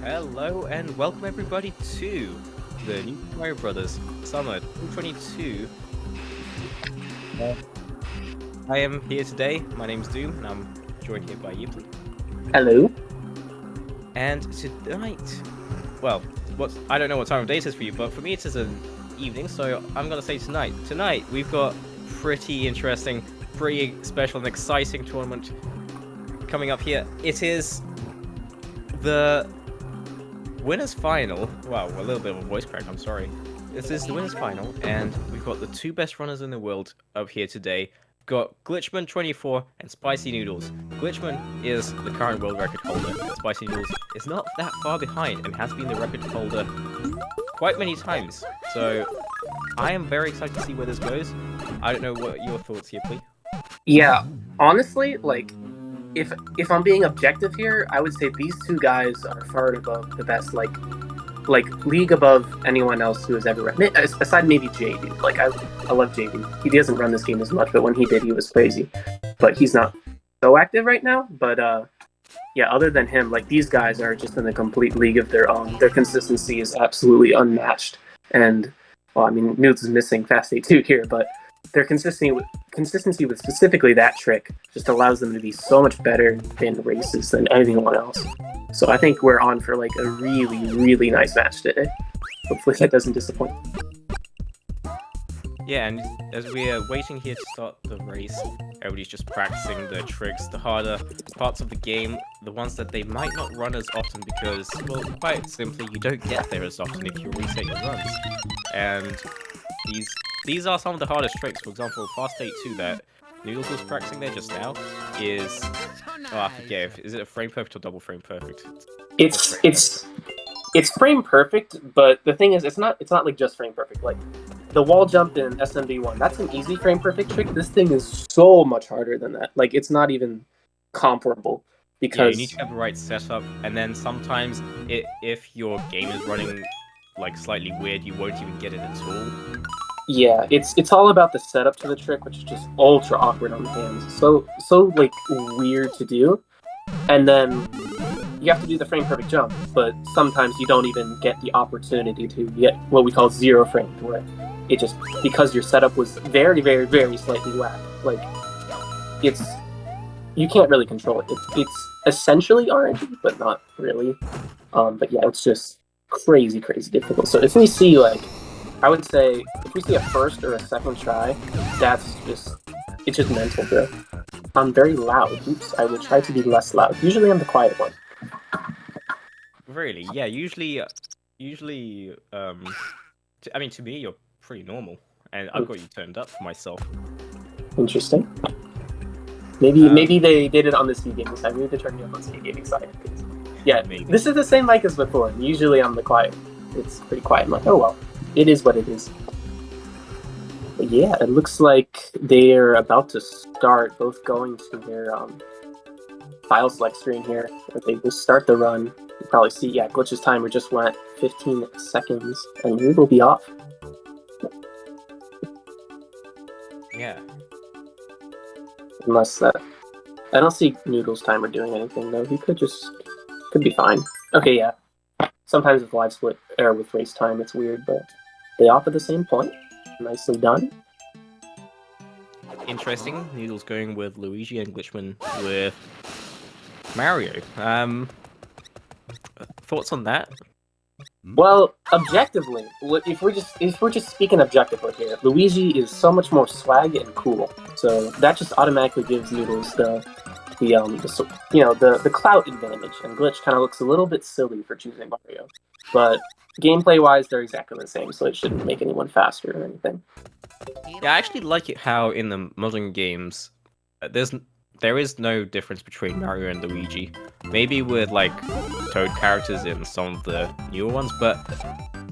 Hello and welcome everybody to the New Mario Brothers Summer 2022. I am here today. My name's Doom, and I'm joined here by Yipley. Hello. And tonight, well, I don't know what time of day it is for you, but for me it is an evening, so I'm gonna say tonight. Tonight we've got pretty interesting, pretty special and exciting tournament coming up here. It is the winners final. Wow, a little bit of a voice crack, I'm sorry. This is the winners final, and we've got the two best runners in the world up here today. We've got Glitchman24 and Spicy Noodles. Glitchman is the current world record holder, and Spicy Noodles is not that far behind and has been the record holder quite many times. So I am very excited to see where this goes. I don't know what your thoughts here, please. Yeah, honestly, if I'm being objective here, I would say these two guys are far above the best, like league above anyone else who has ever run. Aside maybe JD. I love JD. He doesn't run this game as much, but when he did, he was crazy. But he's not so active right now. But yeah, other than him, like these guys are just in a complete league of their own. Their consistency is absolutely unmatched. And well, I mean, Noodles is missing Fast 8-2 here, but their consistency with specifically that trick just allows them to be so much better in races than anyone else. So I think we're on for like a really, really nice match today. Hopefully that doesn't disappoint. Yeah, and as we're waiting here to start the race, everybody's just practicing the tricks, the harder parts of the game, the ones that they might not run as often because, well, quite simply, you don't get there as often if you reset your runs. And these are some of the hardest tricks. For example, Fast 8-2 that Noodles was practicing there just now is... Oh, I forget. Is it a frame perfect or double frame perfect? It's frame perfect, but the thing is, it's not like just frame perfect. Like the wall jump in SMB1, that's an easy frame perfect trick. This thing is so much harder than that. Like it's not even comparable because yeah, you need to have the right setup, and then sometimes if your game is running like slightly weird, you won't even get it at all. Yeah, it's all about the setup to the trick, which is just ultra awkward on the hands. So like weird to do, and then you have to do the frame perfect jump, but sometimes you don't even get the opportunity to get what we call zero frame, where it just because your setup was very, very, very slightly whack. Like you can't really control it. It's essentially RNG, but not really. But yeah, it's just crazy difficult. So if we see I would say if we see a first or a second try, it's just mental, bro. I'm very loud. Oops, I will try to be less loud. Usually I'm the quiet one. Really? Yeah, usually, I mean, to me, you're pretty normal, and I've got you turned up for myself. Interesting. Maybe they did it on the Speed Gaming side. Maybe they turned me up on Speed Gaming side. Yeah, maybe. This is the same mic as before. Usually I'm the quiet. It's pretty quiet. I'm like, oh well. It is what it is. But yeah, it looks like they're about to start, both going to their file select screen here. They will start the run. You probably see, yeah, Glitch's timer just went 15 seconds, and we will be off. Yeah. Unless I don't see Noodles' timer doing anything though. He could be fine. Okay, yeah. Sometimes with live split or with race time, it's weird, but they off at the same point. Nicely done. Interesting. Noodles going with Luigi and Glitchman with Mario. Thoughts on that? Well, objectively, if we're just speaking objectively here, Luigi is so much more swag and cool. So that just automatically gives Noodles the clout advantage, and Glitch kind of looks a little bit silly for choosing Mario. But gameplay-wise, they're exactly the same, so it shouldn't make anyone faster or anything. Yeah, I actually like it how in the modern games, there is no difference between Mario and Luigi. Maybe with like Toad characters in some of the newer ones, but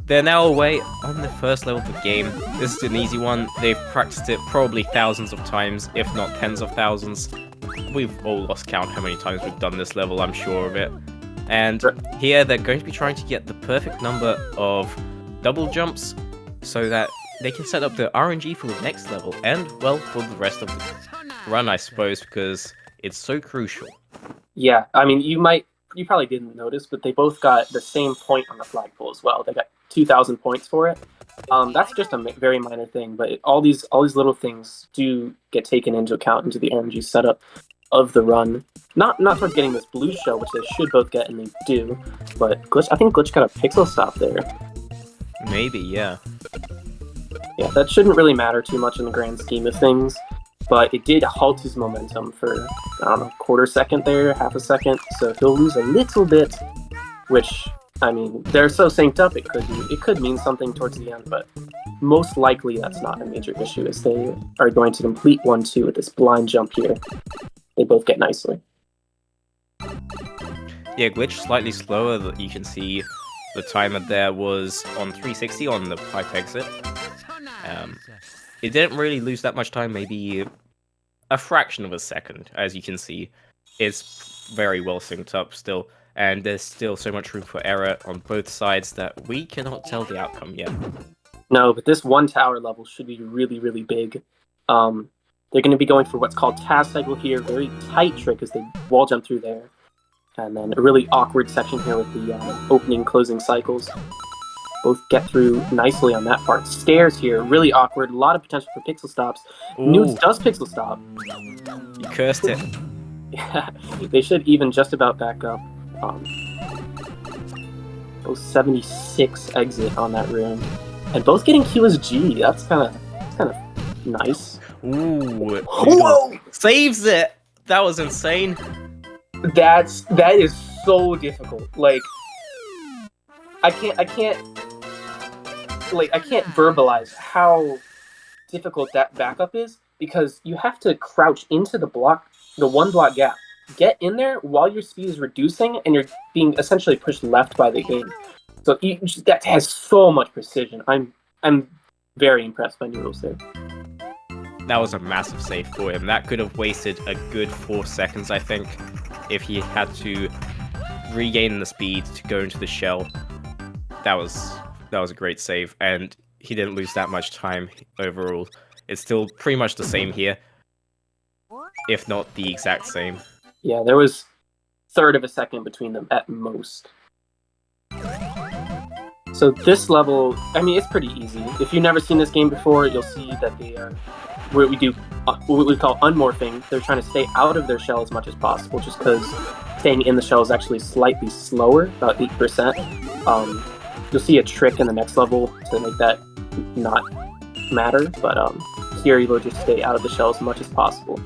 they're now away on the first level of the game. This is an easy one. They've practiced it probably thousands of times, if not tens of thousands. We've all lost count how many times we've done this level, I'm sure of it. And here they're going to be trying to get the perfect number of double jumps so that they can set up the RNG for the next level and, well, for the rest of the run, I suppose, because it's so crucial. Yeah, I mean, you might you probably didn't notice, but they both got the same point on the flagpole as well. They got 2,000 points for it. That's just a very minor thing, but all these little things do get taken into account into the RNG setup of the run. Not towards getting this blue shell, which they should both get, and they do. But Glitch, I think Glitch got a pixel stop there. Maybe, yeah. Yeah, that shouldn't really matter too much in the grand scheme of things, but it did halt his momentum for, I don't know, quarter second there, half a second. So if he'll lose a little bit, which, I mean, they're so synced up, it could mean something towards the end, but most likely that's not a major issue, as they are going to complete 1-2 with this blind jump here. They both get nicely. Yeah, Glitch slightly slower. You can see the timer there was on 360 on the pipe exit. It didn't really lose that much time, maybe a fraction of a second, as you can see. It's very well synced up still, and there's still so much room for error on both sides that we cannot tell the outcome yet. No, but this one tower level should be really, really big. They're going to be going for what's called Taz cycle here, very tight trick as they wall jump through there. And then a really awkward section here with the opening, closing cycles. Both get through nicely on that part. Stairs here, really awkward, a lot of potential for pixel stops. Noodles does pixel stop. You cursed it. Yeah, they should even just about back up. 76 exit on that room. And both getting QSG, that's kind of nice. Ooh, Whoa! Saves it! That was insane. That is so difficult. Like, I can't verbalize how difficult that backup is, because you have to crouch into the one block gap, get in there while your speed is reducing and you're being essentially pushed left by the game. So that has so much precision. I'm very impressed by Noodles there. That was a massive save for him. That could have wasted a good 4 seconds, I think, if he had to regain the speed to go into the shell. That was a great save, and he didn't lose that much time overall. It's still pretty much the same here, if not the exact same. Yeah, there was third of a second between them at most. So this level, I mean, it's pretty easy. If you've never seen this game before, you'll see that they are what we call unmorphing. They're trying to stay out of their shell as much as possible, just because staying in the shell is actually slightly slower, about 8%. You'll see a trick in the next level to make that not matter, but here you will just stay out of the shell as much as possible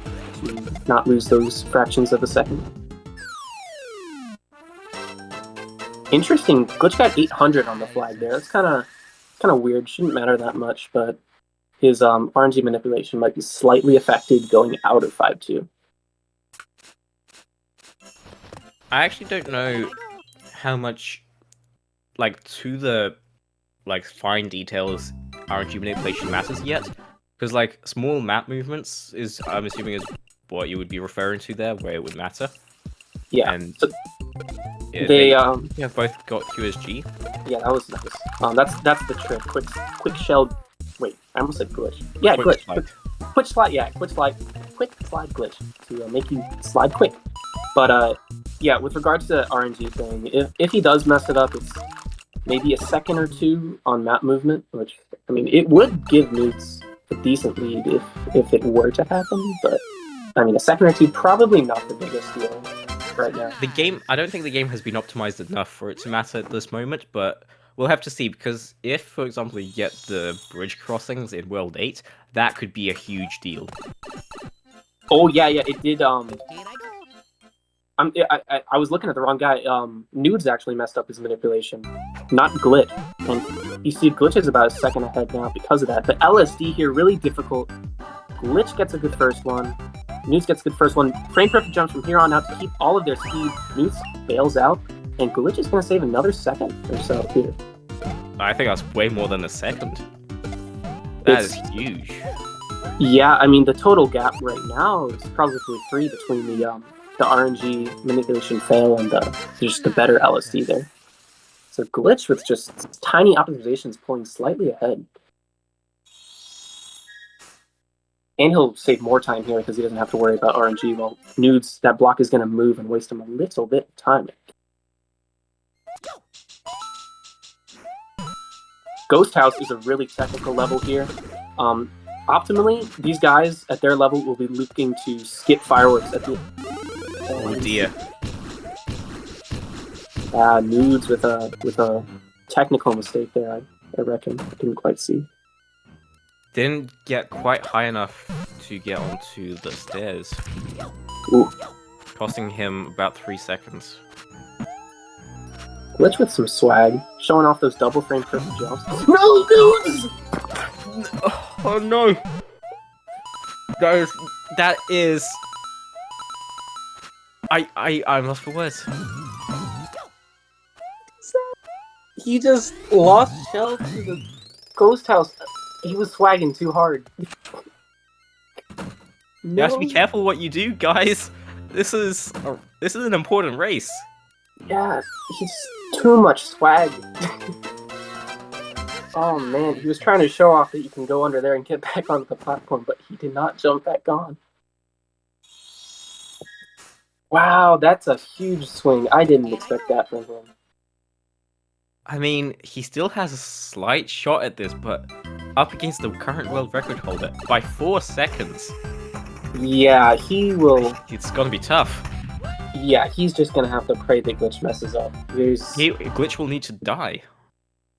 to not lose those fractions of a second. Interesting, Glitch got 800 on the flag there. That's kind of weird. Shouldn't matter that much, but his RNG manipulation might be slightly affected going out of 5-2. I actually don't know how much, to the, fine details RNG manipulation matters yet. Because, small map movements is, I'm assuming, is what you would be referring to there, where it would matter. Yeah. And so they both got QSG. Yeah, that was nice. That's the trick. Quick shell. Wait, I almost said glitch. Yeah, Quick glitch. slide. Quick slide. Yeah, quick slide glitch to make you slide quick. But yeah, with regards to the RNG thing, if he does mess it up, it's maybe a second or two on map movement, which, I mean, it would give Newts a decent lead if it were to happen, but I mean, a second or two, probably not the biggest deal right now. I don't think the game has been optimized enough for it to matter at this moment, but we'll have to see, because if, for example, you get the bridge crossings in World 8, that could be a huge deal. Oh, yeah, it did, I was looking at the wrong guy. Nudes actually messed up his manipulation, not Glitch. And you see, Glitch is about a second ahead now because of that. But LSD here, really difficult. Glitch gets a good first one. Nudes gets a good first one. Frame perfect jumps from here on out to keep all of their speed. Nudes bails out, and Glitch is going to save another second or so here. I think that's way more than a second. That is huge. Yeah, I mean, the total gap right now is probably 3 between the RNG manipulation fail and just the better LSD there. So Glitch with just tiny optimizations pulling slightly ahead. And he'll save more time here because he doesn't have to worry about RNG. Well, Nudes, that block is going to move and waste him a little bit of time. Ghost House is a really technical level here. Optimally, these guys at their level will be looking to skip fireworks at the. Oh dear. Nudes with a technical mistake there. I reckon. I didn't quite see. Didn't get quite high enough to get onto the stairs. Ooh. Costing him about 3 seconds. Glitch with some swag, showing off those double frame perfect jumps. No, dudes! Oh no! That is. I'm lost for words. He just lost shell to the Ghost House. He was swagging too hard. You have to be careful what you do, guys. This is an important race. Yeah, he's too much swag. Oh man, he was trying to show off that you can go under there and get back onto the platform, but he did not jump back on. Wow, that's a huge swing. I didn't expect that from him. I mean, he still has a slight shot at this, but up against the current world record holder by 4 seconds. Yeah, he will. It's gonna be tough. Yeah, he's just gonna have to pray that Glitch messes up. Glitch will need to die.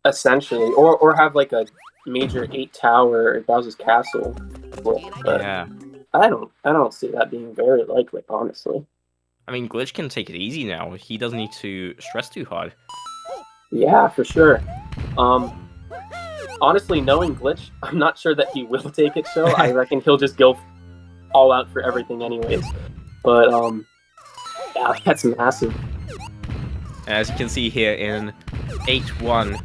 Essentially, or have like a major 8 tower Bowser's Castle. But Yeah. I don't see that being very likely, honestly. I mean, Glitch can take it easy now. He doesn't need to stress too hard. Yeah, for sure. Honestly, knowing Glitch, I'm not sure that he will take it so. I reckon he'll just go all out for everything anyways. But, yeah, that's massive. As you can see here in 8-1,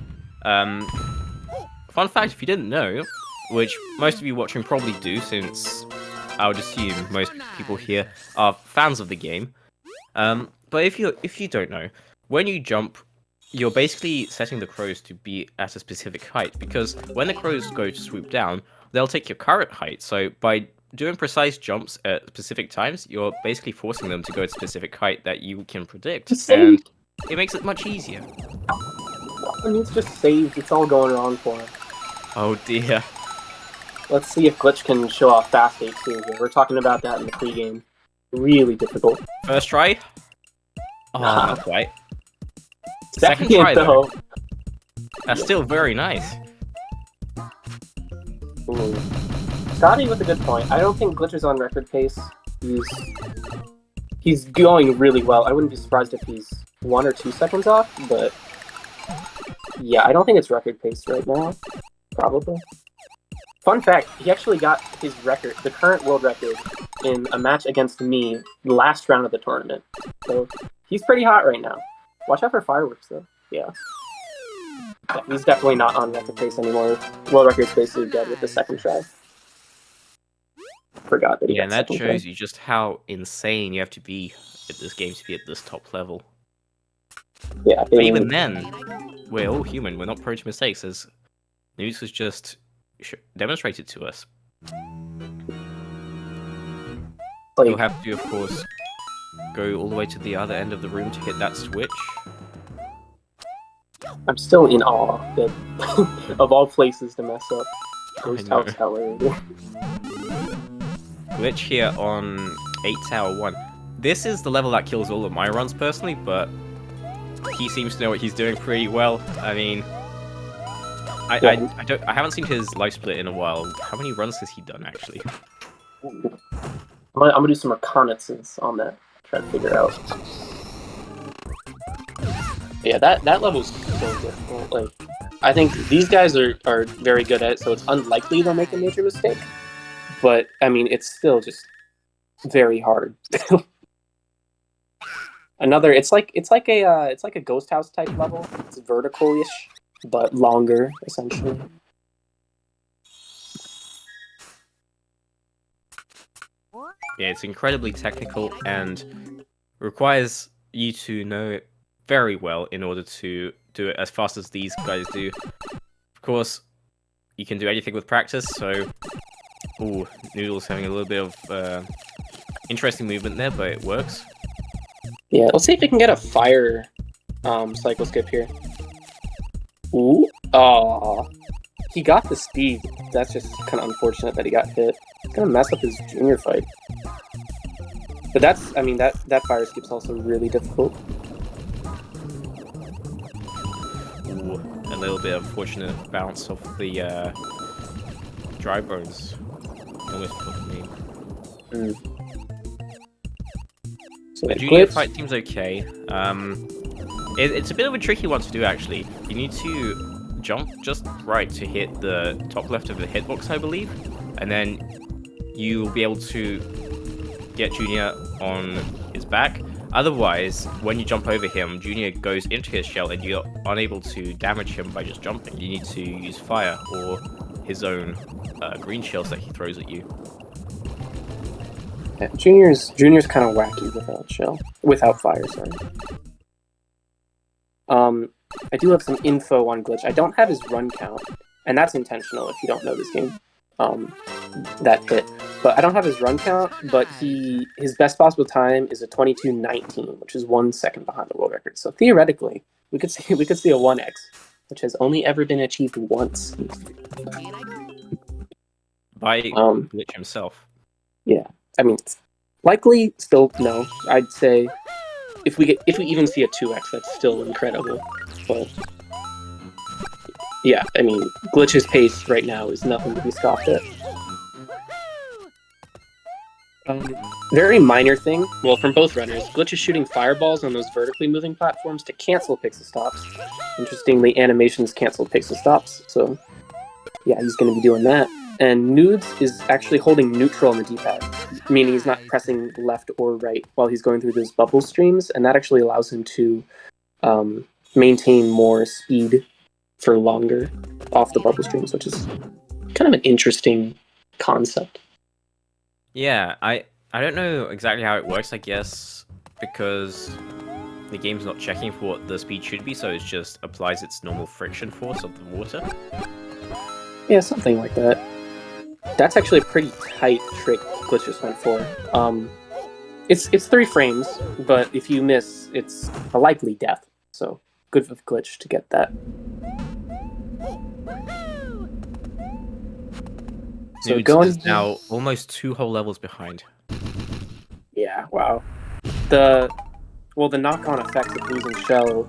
fun fact, if you didn't know, which most of you watching probably do, since I would assume most people here are fans of the game. But if you don't know, when you jump, you're basically setting the crows to be at a specific height, because when the crows go to swoop down, they'll take your current height. So by doing precise jumps at specific times, you're basically forcing them to go at a specific height that you can predict, and it makes it much easier. And he's just saved. It's all going wrong for him. Oh dear. Let's see if Glitch can show off fast A2 here. We're talking about that in the pregame. Really difficult. First try? Oh, not quite. Second try, though. That's still very nice. Ooh. Scotty with a good point. I don't think Glitch is on record pace. He's going really well. I wouldn't be surprised if he's 1 or 2 seconds off, but yeah, I don't think it's record pace right now. Probably. Fun fact, he actually got his record, the current world record, in a match against me the last round of the tournament. So he's pretty hot right now. Watch out for fireworks, though. Yeah. He's definitely not on record pace anymore. World record's basically dead with the second try. Forgot that he got and that second shows try. you just how insane you have to be at this game to be at this top level. Yeah. But even then, we're all human. We're not prone to mistakes, as Noodles has just demonstrated to us. You'll have to, of course, go all the way to the other end of the room to hit that switch. I'm still in awe that of all places to mess up. Ghost House Tower. Glitch here on 8 Tower 1. This is the level that kills all of my runs personally, but he seems to know what he's doing pretty well. I mean, I haven't seen his life split in a while. How many runs has he done actually? I'm gonna do some reconnaissance on that. Try to figure out. Yeah, that level's so difficult. Like, I think these guys are very good at it, so it's unlikely they'll make a major mistake. But I mean, it's still just very hard. It's like a Ghost House type level. It's vertical-ish, but longer essentially. Yeah, it's incredibly technical and requires you to know it very well in order to do it as fast as these guys do. Of course, you can do anything with practice, so... Ooh, Noodles having a little bit of interesting movement there, but it works. Yeah, let's see if we can get a fire cycle skip here. Ooh, Oh, he got the speed. That's just kind of unfortunate that he got hit. It's gonna mess up his junior fight. But that's, I mean, that fire skip's also really difficult. Ooh, a little bit unfortunate bounce off the dry bones. Almost put me. So The junior fight seems okay. It's a bit of a tricky one to do, actually. You need to jump just right to hit the top left of the hitbox, I believe, and then you'll be able to get Junior on his back. Otherwise, when you jump over him, Junior goes into his shell and you're unable to damage him by just jumping. You need to use fire or his own green shells that he throws at you. Yeah, Junior's kind of wacky without fire. Sorry. I do have some info on Glitch. I don't have his run count, and that's intentional if you don't know this game. That hit, but I don't have his run count. But his best possible time is a 22:19, which is 1 second behind the world record. So theoretically, we could see a 1x, which has only ever been achieved once by Glitch himself. Yeah, I mean, likely still no. I'd say if we even see a 2x, that's still incredible. But yeah, I mean, Glitch's pace right now is nothing to be scoffed at. Very minor thing, well, from both runners, Glitch is shooting fireballs on those vertically moving platforms to cancel pixel stops. Interestingly, animations cancel pixel stops, so yeah, he's going to be doing that. And Noodles is actually holding neutral on the D-pad, meaning he's not pressing left or right while he's going through those bubble streams, and that actually allows him to maintain more speed for longer off the bubble streams, which is kind of an interesting concept. Yeah, I don't know exactly how it works, I guess, because the game's not checking for what the speed should be, so it just applies its normal friction force of the water. Yeah, something like that. That's actually a pretty tight trick Glitch just went for. It's 3 frames, but if you miss, it's a likely death. So good for Glitch to get that. So Noodles is now almost 2 whole levels behind. Yeah, wow. The knock-on effects of losing Shell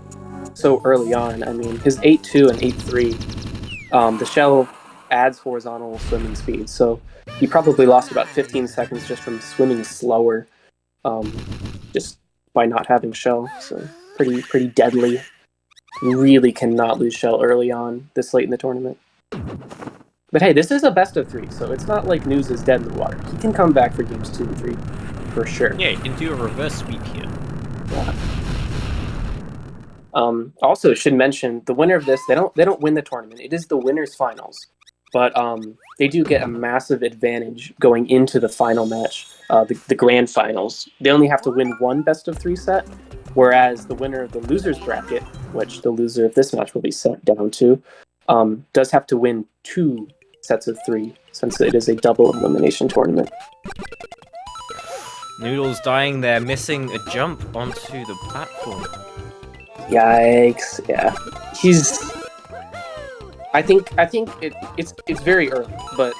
so early on. I mean, his 8.2 and 8.3, the Shell adds horizontal swimming speed, so he probably lost about 15 seconds just from swimming slower, just by not having Shell. So pretty deadly. Really cannot lose Shell early on this late in the tournament. But hey, this is a best of 3, so it's not like News is dead in the water. He can come back for games 2 and 3, for sure. Yeah, he can do a reverse sweep here. Yeah. Also, should mention the winner of this. They don't win the tournament. It is the winners' finals, but they do get a massive advantage going into the final match, the grand finals. They only have to win 1 best of 3 set, whereas the winner of the losers bracket, which the loser of this match will be sent down to, does have to win 2 sets of 3, since it is a double elimination tournament. Noodles dying there, missing a jump onto the platform. Yikes! Yeah, I think it's very early, but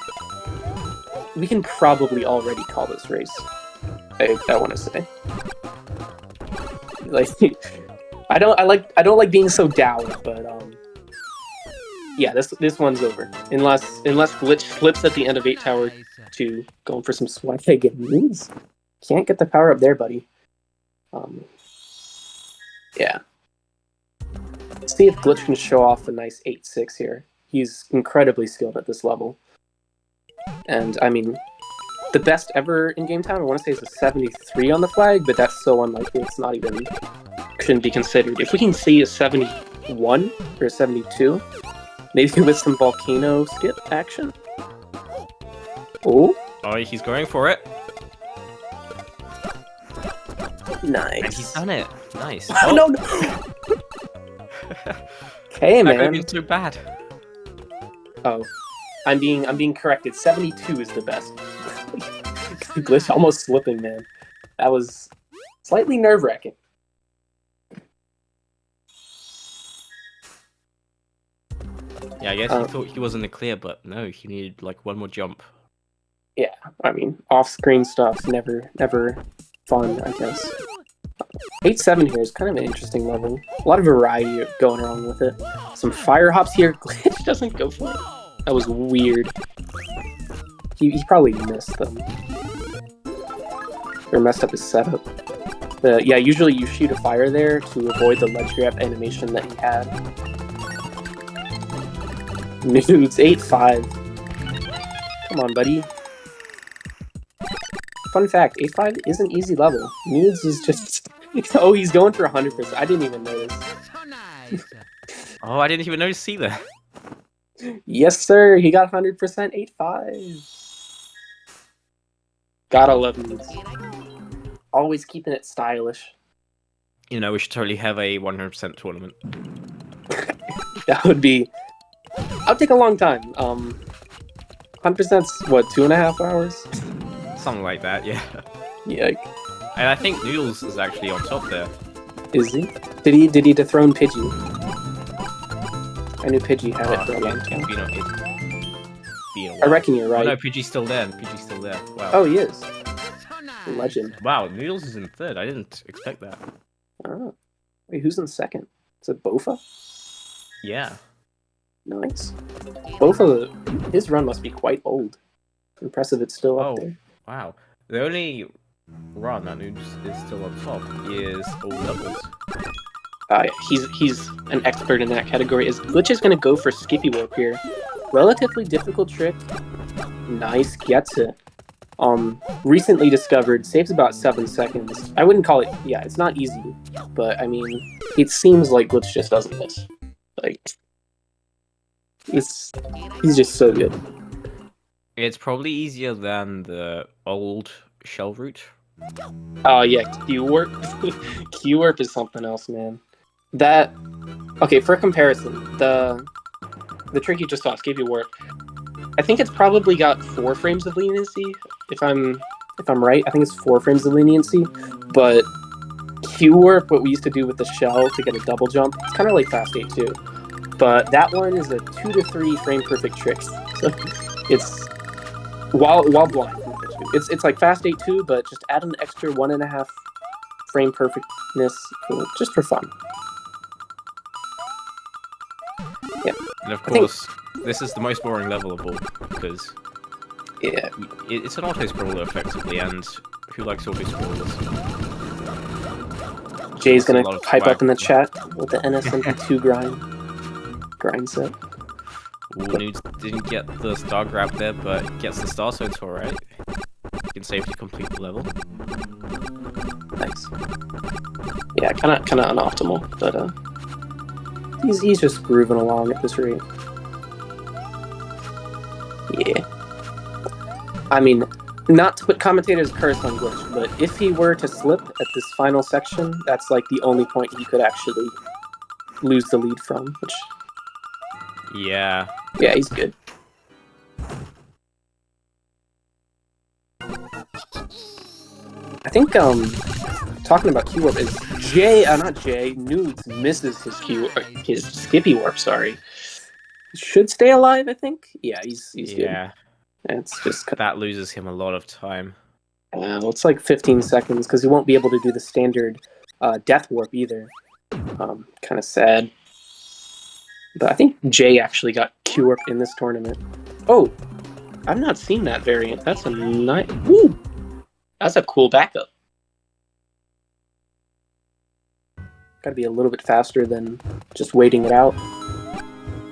we can probably already call this race. I want to say, like, I don't like being so down, but yeah, this one's over. Unless Glitch slips at the end of 8 Tower 2, going for some swag again. Can't get the power up there, buddy. Yeah. Let's see if Glitch can show off a nice 8-6 here. He's incredibly skilled at this level. And, I mean, the best ever in game time, I want to say, is a 73 on the flag, but that's so unlikely it's not even... shouldn't be considered. If we can see a 71 or a 72, maybe with some volcano skip action. Oh, he's going for it. Nice. And he's done it. Nice. Oh, no. Okay, man. That could be too bad. Oh, I'm being corrected. 72 is the best. Glitch almost slipping, man. That was slightly nerve-wracking. Yeah, I guess he thought he was in the clear, but no, he needed like one more jump. Yeah, I mean, off-screen stuff never fun, I guess. 8-7 here is kind of an interesting level. A lot of variety going wrong with it. Some fire hops here. Glitch doesn't go for it. That was weird. He probably missed them. Or messed up his setup. Yeah, usually you shoot a fire there to avoid the ledge grab animation that he had. Nudes, 8-5. Come on, buddy. Fun fact, 8-5 is an easy level. Nudes is just... Oh, he's going for 100%. I didn't even notice. Oh, I didn't even notice see that. Yes, sir. He got 100%. 8-5. Gotta love Nudes. Always keeping it stylish. You know, we should totally have a 100% tournament. That would be... I'll take a long time. 100%'s, what, 2.5 hours? Something like that, yeah. Yeah. And I think Noodles is actually on top there. Is he? Did he dethrone Pidgey? I knew Pidgey had it for a long time. I reckon you're right. Oh, no, Pidgey's still there. Pidgey's still there. Wow. Oh, he is. Legend. Wow, Noodles is in third. I didn't expect that. Oh. Wait, who's in second? Is it Bofa? Yeah. Nice. Bofa, his run must be quite old. Impressive it's still up there. Wow. The only run that Noodles is still on top is all levels. He's an expert in that category. Glitch is going to go for Skippy Warp here. Relatively difficult trick. Nice, gets it. Recently discovered, saves about 7 seconds. I wouldn't call it, yeah, it's not easy, but I mean, it seems like Glitch just doesn't miss. Like, he's just so good. It's probably easier than the old shell route. Oh yeah, Q Warp. Q Warp is something else, man. Okay, for comparison, the trick you just saw, Skippy Warp, I think it's probably got 4 frames of leniency. If I'm right, I think it's 4 frames of leniency. But Q Warp, what we used to do with the shell to get a double jump, it's kind of like Fast 8 too. But that one is a 2 to 3 frame perfect trick. So it's while blind. It's like Fast 8 too, but just add an extra 1.5 frame perfectness just for fun. Yeah. And of course, this is the most boring level of all, because it's an auto-scroller effectively, and who likes auto-scrollers? Jay's gonna hype up in the chat with the NSMB 2 grind set. Ooh, Nudes didn't get the star grab there, but gets the star, so it's alright. He can safely complete the level. Nice. Yeah, kind of unoptimal, but he's just grooving along at this rate. Yeah. I mean, not to put commentators' curse on Glitch, but if he were to slip at this final section, that's like the only point he could actually lose the lead from, which... Yeah. Yeah, he's good. I think, talking about Q Warp is Nudes misses his Skippy Warp, sorry. Should stay alive, I think? Yeah, he's good. Yeah. It's just... That loses him a lot of time. It's like 15 seconds, because he won't be able to do the standard Death Warp either. Kind of sad. But I think Jay actually got Q Warp in this tournament. Oh! I've not seen that variant. That's a nice... Woo! That's a cool backup. Gotta be a little bit faster than just waiting it out.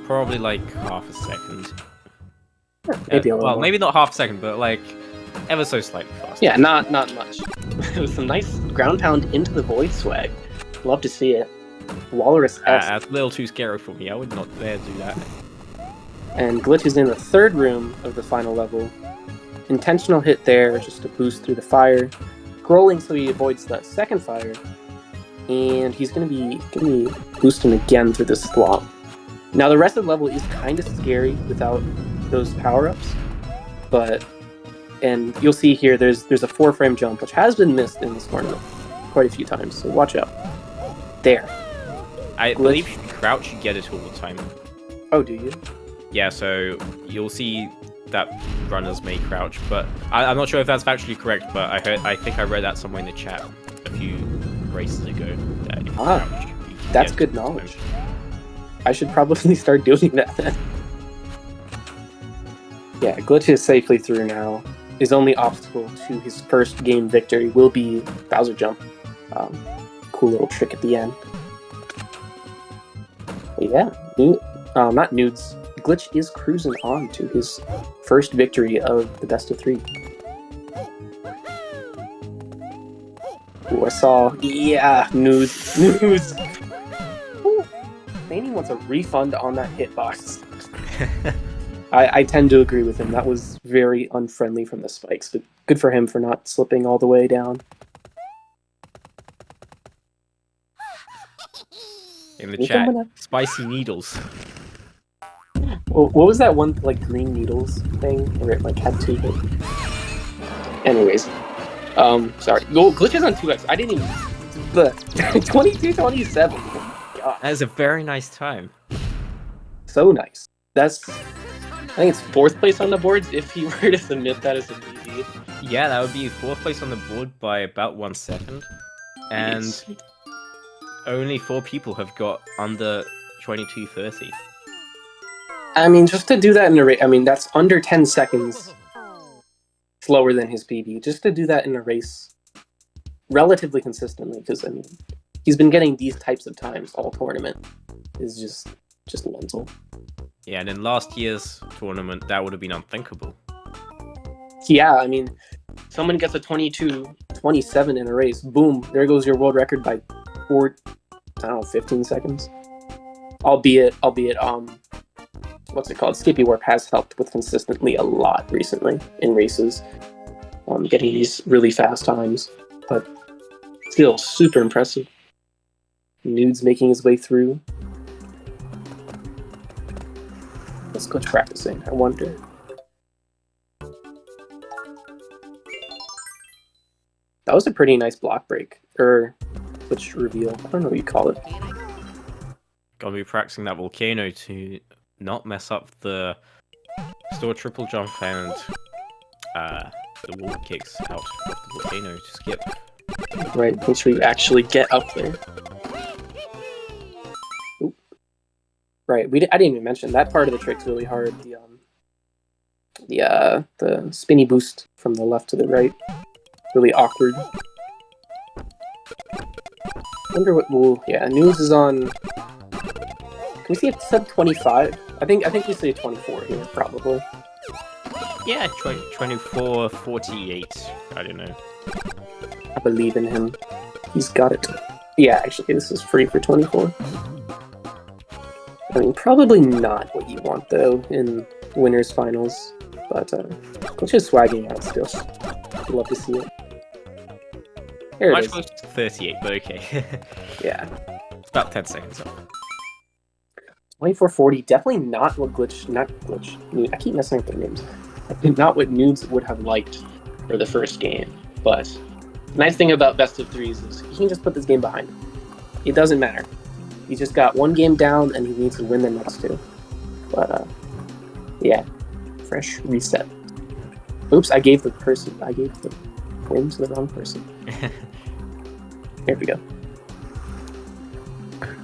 Probably like half a second. Maybe a little well, more. maybe not half a second, but like ever so slightly faster. Yeah, not much. It was some nice ground pound into the void swag. Love to see it. Walrus S. That's a little too scary for me. I would not dare do that. And Glitch is in the 3rd room of the final level. Intentional hit there, just to boost through the fire. Scrolling so he avoids the 2nd fire. And he's gonna be boosting again through this slot. Now the rest of the level is kind of scary without those power-ups, and you'll see here there's a 4-frame jump which has been missed in this tournament quite a few times, so watch out. There. I believe if you crouch, you get it all the time. Oh, do you? Yeah, so you'll see that runners may crouch, but I'm not sure if that's factually correct. But I think I read that somewhere in the chat a few races ago. That if you crouch, you can that's get good knowledge. I should probably start doing that then. Yeah, Glitch is safely through now. His only obstacle to his first game victory will be Bowser Jump. Cool little trick at the end. But yeah, not Nudes. Glitch is cruising on to his first victory of the best of 3. Ooh, I saw. Yeah, Nudes. Laney wants a refund on that hitbox. I tend to agree with him. That was very unfriendly from the spikes, but good for him for not slipping all the way down. In the chat, spicy needles. Well, what was that one like green needles thing where it like had 2 hits? Anyways, sorry. Well, Glitch is on 2x. I didn't even. The 22-27. God. That is a very nice time. So nice. I think it's 4th place on the boards if he were to submit that as a PB. Yeah, that would be 4th place on the board by about 1 second. And Nice. only 4 people have got under 22:30. I mean, just to do that in a race, I mean, that's under 10 seconds slower than his PB. Just to do that in a race relatively consistently, because, I mean, he's been getting these types of times all tournament, is just mental. Yeah, and in last year's tournament, that would have been unthinkable. Yeah, I mean, someone gets a 22-27 in a race, boom, there goes your world record by 15 seconds. Albeit, what's it called? Skippy Warp has helped with consistently a lot recently in races, getting these really fast times, but still super impressive. Nudes making his way through. Let's go practicing, I wonder. That was a pretty nice block break, or glitch reveal, I don't know what you call it. Gotta be practicing that volcano to not mess up the store triple jump and the wall kicks out of the volcano to skip. Right, make sure you actually get up there. Oop. Right, I didn't even mention that part of the trick's really hard. The spinny boost from the left to the right, really awkward. Wonder what will. Yeah, News is on. Can we see it said 25? I think we say 24 here probably. Yeah, 24, 48. I don't know. I believe in him. He's got it. Yeah, actually, this is free for 24. I mean, probably not what you want though in winners finals, but it's just swagging out still. I'd love to see it. There it is. Much closer to 38, but okay. Yeah. It's about 10 seconds off. 2440, definitely not what I keep messing up their names. Not what Nudes would have liked for the first game, but the nice thing about best of threes is he can just put this game behind him. It doesn't matter. He's just got one game down and he needs to win the next 2. But yeah, fresh reset. Oops, I gave the win to the wrong person. Here we go.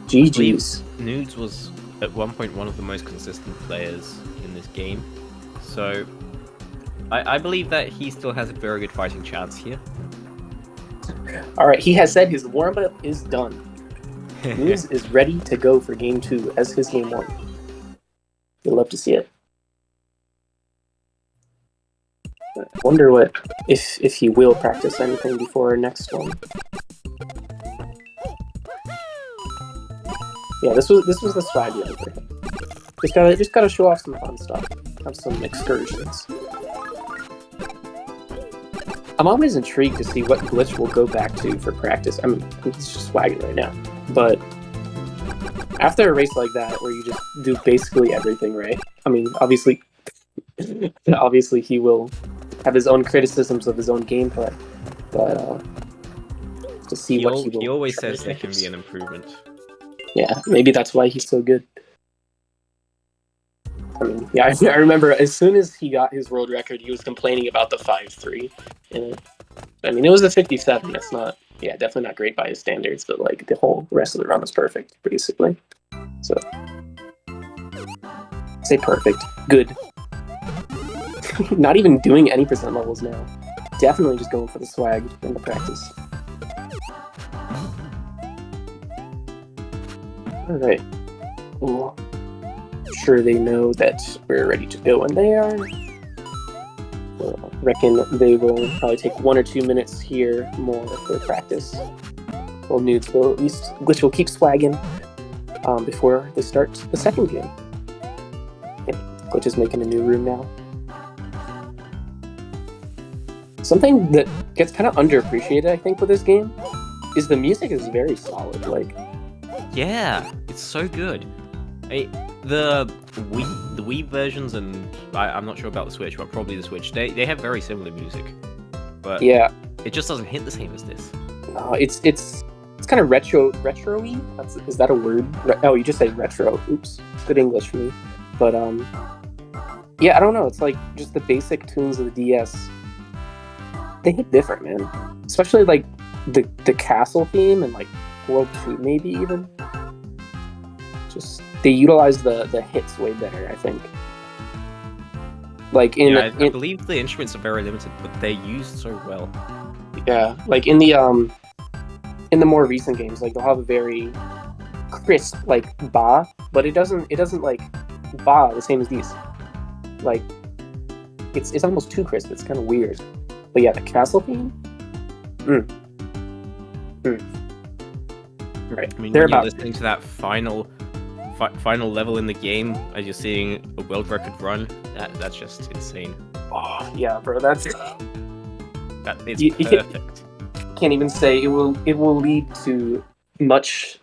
GG's. Nudes was at one point one of the most consistent players in this game, so I believe that he still has a very good fighting chance here. Alright, he has said his warm-up is done. Nudes is ready to go for game 2 as his game 1. You'll love to see it. I wonder what if he will practice anything before our next one. Yeah, this was the swag right there. Just gotta show off some fun stuff. Have some excursions. I'm always intrigued to see what glitch we'll go back to for practice. I mean, he's just swagging right now. But after a race like that, where you just do basically everything right, I mean, obviously he will have his own criticisms of his own gameplay, but to see what he will. He always says there can be an improvement. Yeah, maybe that's why he's so good. I mean, Yeah, I remember as soon as he got his world record, he was complaining about the 5-3 in it. I mean, it was a 57. That's not, yeah, definitely not great by his standards, but like the whole rest of the run was perfect, basically. So, say perfect, good. Not even doing any percent levels now. Definitely just going for the swag in the practice. All right. Well, I'm sure they know that we're ready to go, and they are. So I reckon they will probably take 1 or 2 minutes here more for practice. Well, Nudes will at least Glitch will keep swagging before they start the second game. Yeah, Glitch is making a new room now. Something that gets kind of underappreciated, I think, with this game is the music is very solid. Like, Yeah, it's so good. The Wii versions, and I'm not sure about the Switch, but probably the Switch. They have very similar music, but yeah, it just doesn't hit the same as this. it's kind of retro-y. Is that a word? Oh, you just say retro. Oops, good English for me. But yeah, I don't know. It's like just the basic tunes of the DS. They hit different, man. Especially like the castle theme and like World 2 maybe even. Just they utilize the hits way better, I think. Like I believe the instruments are very limited, but they're used so well. Yeah, like in the more recent games, like they'll have a very crisp like ba, but it doesn't like ba the same as these. Like it's almost too crisp. It's kind of weird. But yeah, the castle theme. Right. I mean, when you're listening to that final level in the game, as you're seeing a world record run, that's just insane. Oh yeah, bro, that's it's you perfect. Can't even say it will lead to much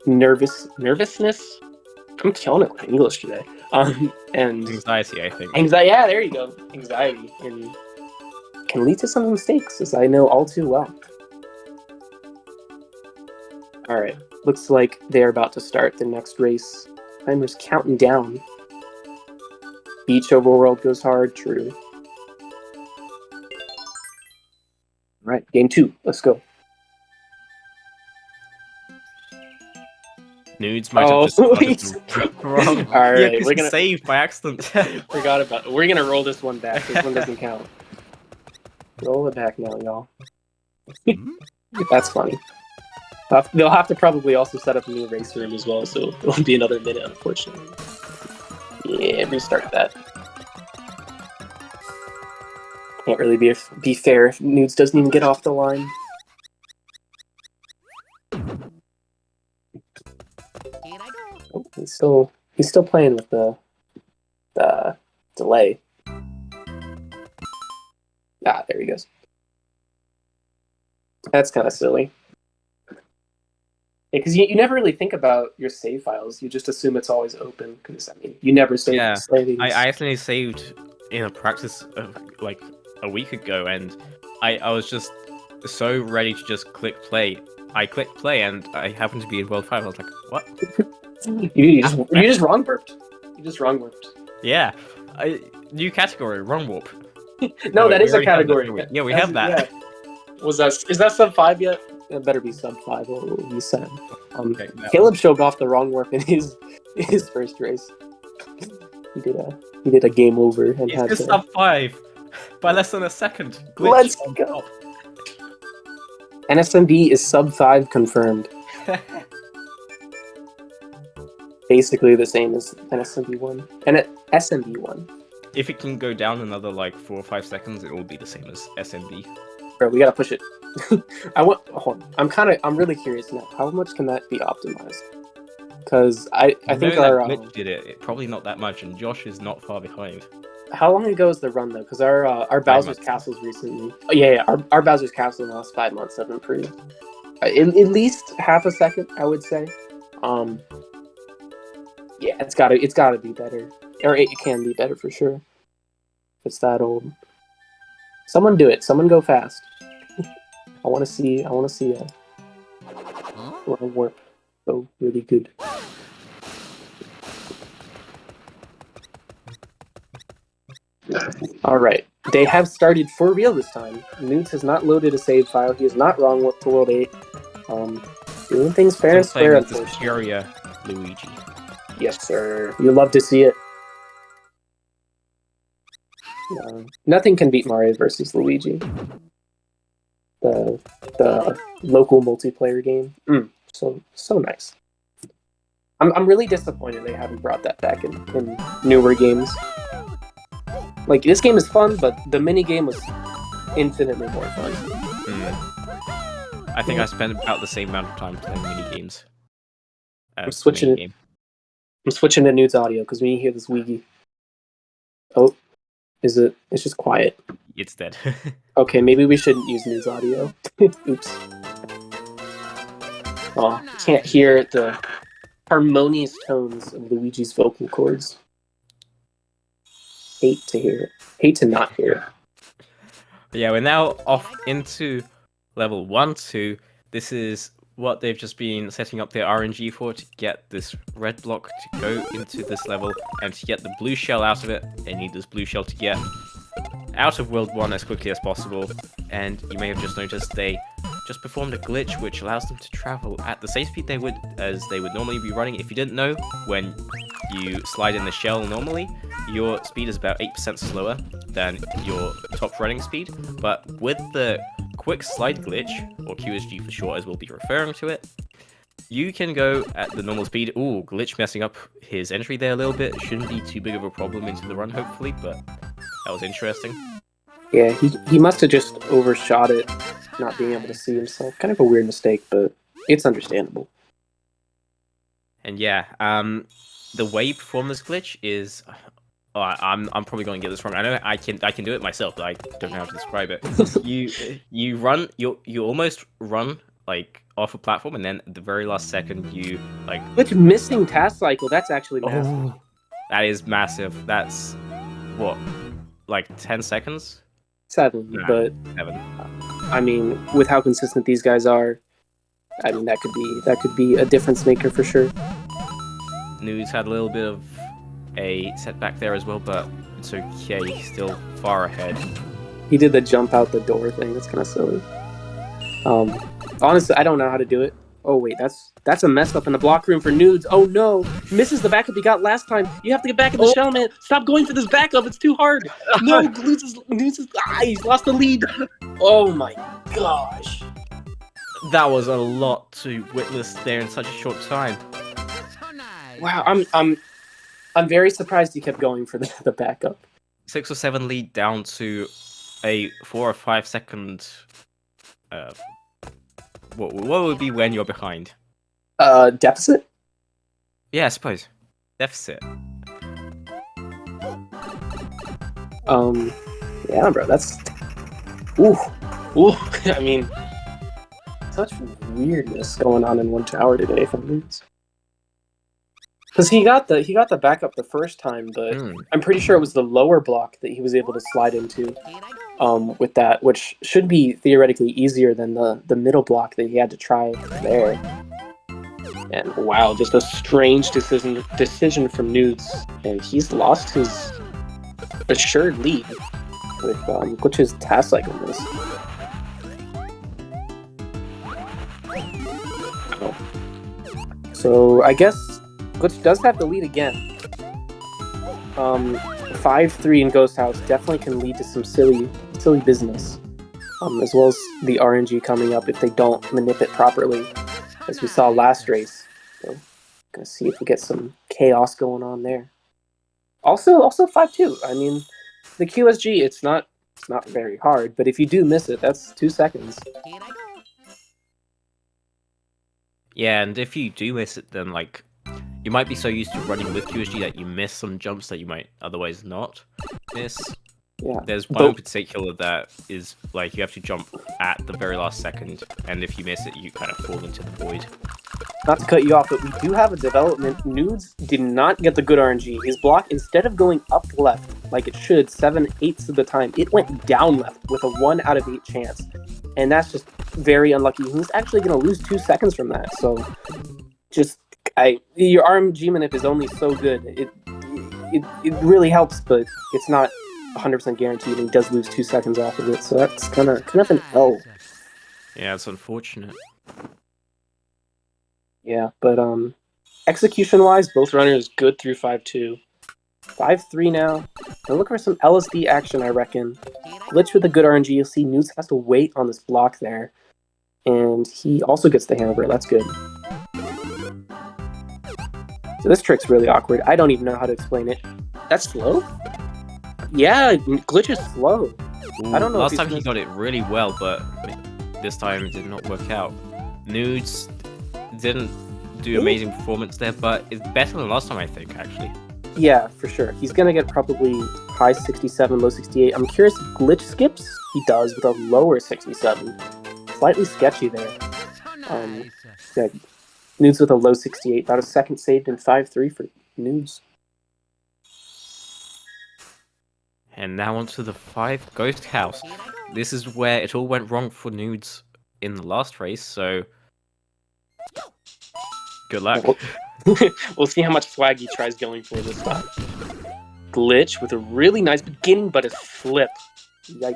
nervousness. I'm killing it with English today. And anxiety, I think. Anxiety, yeah, there you go. Anxiety and can lead to some mistakes, as I know all too well. All right, looks like they're about to start the next race. Timer's counting down. Beach overworld goes hard, true. All right, game 2, let's go. Nudes might have just started wrong. All right, we're gonna save by accident. Forgot about it. We're gonna roll this one back. This one doesn't count. Roll it back now, y'all. That's funny. They'll have to probably also set up a new race room as well, so it won't be another minute, unfortunately. Yeah, restart that. Can't really be fair if Nudes doesn't even get off the line. Oh, he's still playing with the delay. Ah, there he goes. That's kind of silly. Because you never really think about your save files. You just assume it's always open. Because I mean, you never save. Yeah, savings. I accidentally saved in a practice like a week ago, and I was just so ready to just click play. I clicked play, and I happened to be in World 5. I was like, what? you just wrong warped. You just wrong warped. Yeah. New category, wrong warp. No, that is a category. Yeah, we have that. Yeah. Is that sub 5 yet? It better be sub 5 or it will be 7. Okay, Caleb showed off the wrong warp in his first race. He did a game over and had just sub 5 by less than a second. Glitch. Let's go. NSMB is sub 5 confirmed. Basically the same as NSMB1 and SMB1. If it can go down another like 4 or 5 seconds, it will be the same as SMB. Bro, we gotta push it. Hold on. I'm really curious now. How much can that be optimized? Because I think our Glitch did it. Probably not that much, and Josh is not far behind. How long ago is the run though? Because our Bowser's Castles recently. Oh, yeah. Our Bowser's Castle in the last 5 months have improved. At least half a second, I would say. Yeah, it's gotta be better, or it can be better for sure. It's that old. Someone do it. Someone go fast. I want to see a warp go really good. All right. They have started for real this time. Nudes has not loaded a save file. He is not wrong with World 8. Doing things fair and square, As this unfortunately. superior Luigi. Yes, sir. You love to see it. Nothing can beat Mario versus Luigi. The local multiplayer game. So nice. I'm really disappointed they haven't brought that back in newer games. Like, this game is fun, but the mini game was infinitely more fun. I think I spent about the same amount of time playing mini games. I'm switching to Nude's audio because we hear this Wiggy. Oh, is it? It's just quiet. It's dead. Okay, maybe we shouldn't use Nude's audio. Oops. Oh, can't hear the harmonious tones of Luigi's vocal cords. Hate to hear it. Hate to not hear it. Yeah, we're now off into level 1, 2. This is what they've just been setting up their RNG for, to get this red block to go into this level, and to get the blue shell out of it. They need this blue shell to get out of World 1 as quickly as possible. And you may have just noticed they just performed a glitch which allows them to travel at the same speed they would normally be running. If you didn't know, when you slide in the shell normally, your speed is about 8% slower than your top running speed, but with the quick slide glitch, or QSG for short as we'll be referring to it, you can go at the normal speed. Ooh, Glitch messing up his entry there a little bit. Shouldn't be too big of a problem into the run, hopefully, but that was interesting. Yeah, he must have just overshot it, not being able to see himself. Kind of a weird mistake, but it's understandable. And yeah, the way you perform this glitch is... Oh, I'm probably going to get this wrong. I know I can do it myself, but I don't know how to describe it. You almost run like off a platform, and then at the very last second you like... Which missing task cycle? That's actually massive. Oh, that is massive. That's what, like 10 seconds? 7, nah, but 7. I mean, with how consistent these guys are, I mean that could be a difference maker for sure. Nudes had a little bit of a setback there as well, but it's okay. He's still far ahead. He did the jump out the door thing. That's kind of silly. Honestly, I don't know how to do it. Oh wait, that's a mess up in the block room for Nudes. Oh no, misses the backup he got last time. You have to get back in the shell, man. Stop going for this backup. It's too hard. No, he's lost the lead. Oh my gosh. That was a lot to witness there in such a short time. Wow, I'm very surprised he kept going for the backup. 6 or 7 lead down to a 4 or 5 second. What would be when you're behind? Deficit? Yeah, I suppose. Deficit. Yeah, bro, that's... Ooh. I mean, such weirdness going on in 1 tower today from Nudes. Because he got the backup the first time, but I'm pretty sure it was the lower block that he was able to slide into with that, which should be theoretically easier than the middle block that he had to try there. And wow, just a strange decision from Nudes, and he's lost his assured lead with Glitch's task cycle miss. Oh. So I guess Glitch does have the lead again. 5-3 in Ghost House definitely can lead to some silly business, as well as the RNG coming up if they don't manip it properly, as we saw last race. So, gonna see if we get some chaos going on there. Also 5-2. I mean, the QSG, it's not very hard, but if you do miss it, that's 2 seconds. Yeah, and if you do miss it, then like, you might be so used to running with QSG that you miss some jumps that you might otherwise not miss. Yeah. There's one in particular that is like you have to jump at the very last second, and if you miss it, you kind of fall into the void. Not to cut you off, but we do have a development. Nudes did not get the good RNG. His block, instead of going up left like it should 7/8 of the time, it went down left with a 1 out of 8 chance. And that's just very unlucky. He's actually going to lose 2 seconds from that. So just, your RNG manip is only so good. It really helps, but it's not 100% guaranteed, and he does lose 2 seconds off of it, so that's kind of an L. Yeah, it's unfortunate. Yeah, but execution-wise, both runners good through 5-2. 5-3 now. Now look for some LSD action, I reckon. Glitch with a good RNG. You'll see Noodles has to wait on this block there. And he also gets the hammer. That's good. So this trick's really awkward. I don't even know how to explain it. That's slow? Yeah, Glitch is slow. Ooh, I don't know. Last time he got it really well, but this time it did not work out. Nudes didn't do amazing performance there, but it's better than last time, I think, actually. Yeah, for sure. He's gonna get probably high 67, low 68. I'm curious if Glitch skips? He does with a lower 67. Slightly sketchy there. Yeah, Nudes with a low 68. About a second saved in 5-3 for Nudes. And now onto the 5 Ghost House. This is where it all went wrong for Nudes in the last race, so good luck. We'll see how much swag he tries going for this time. Glitch with a really nice beginning, but a flip. Yikes.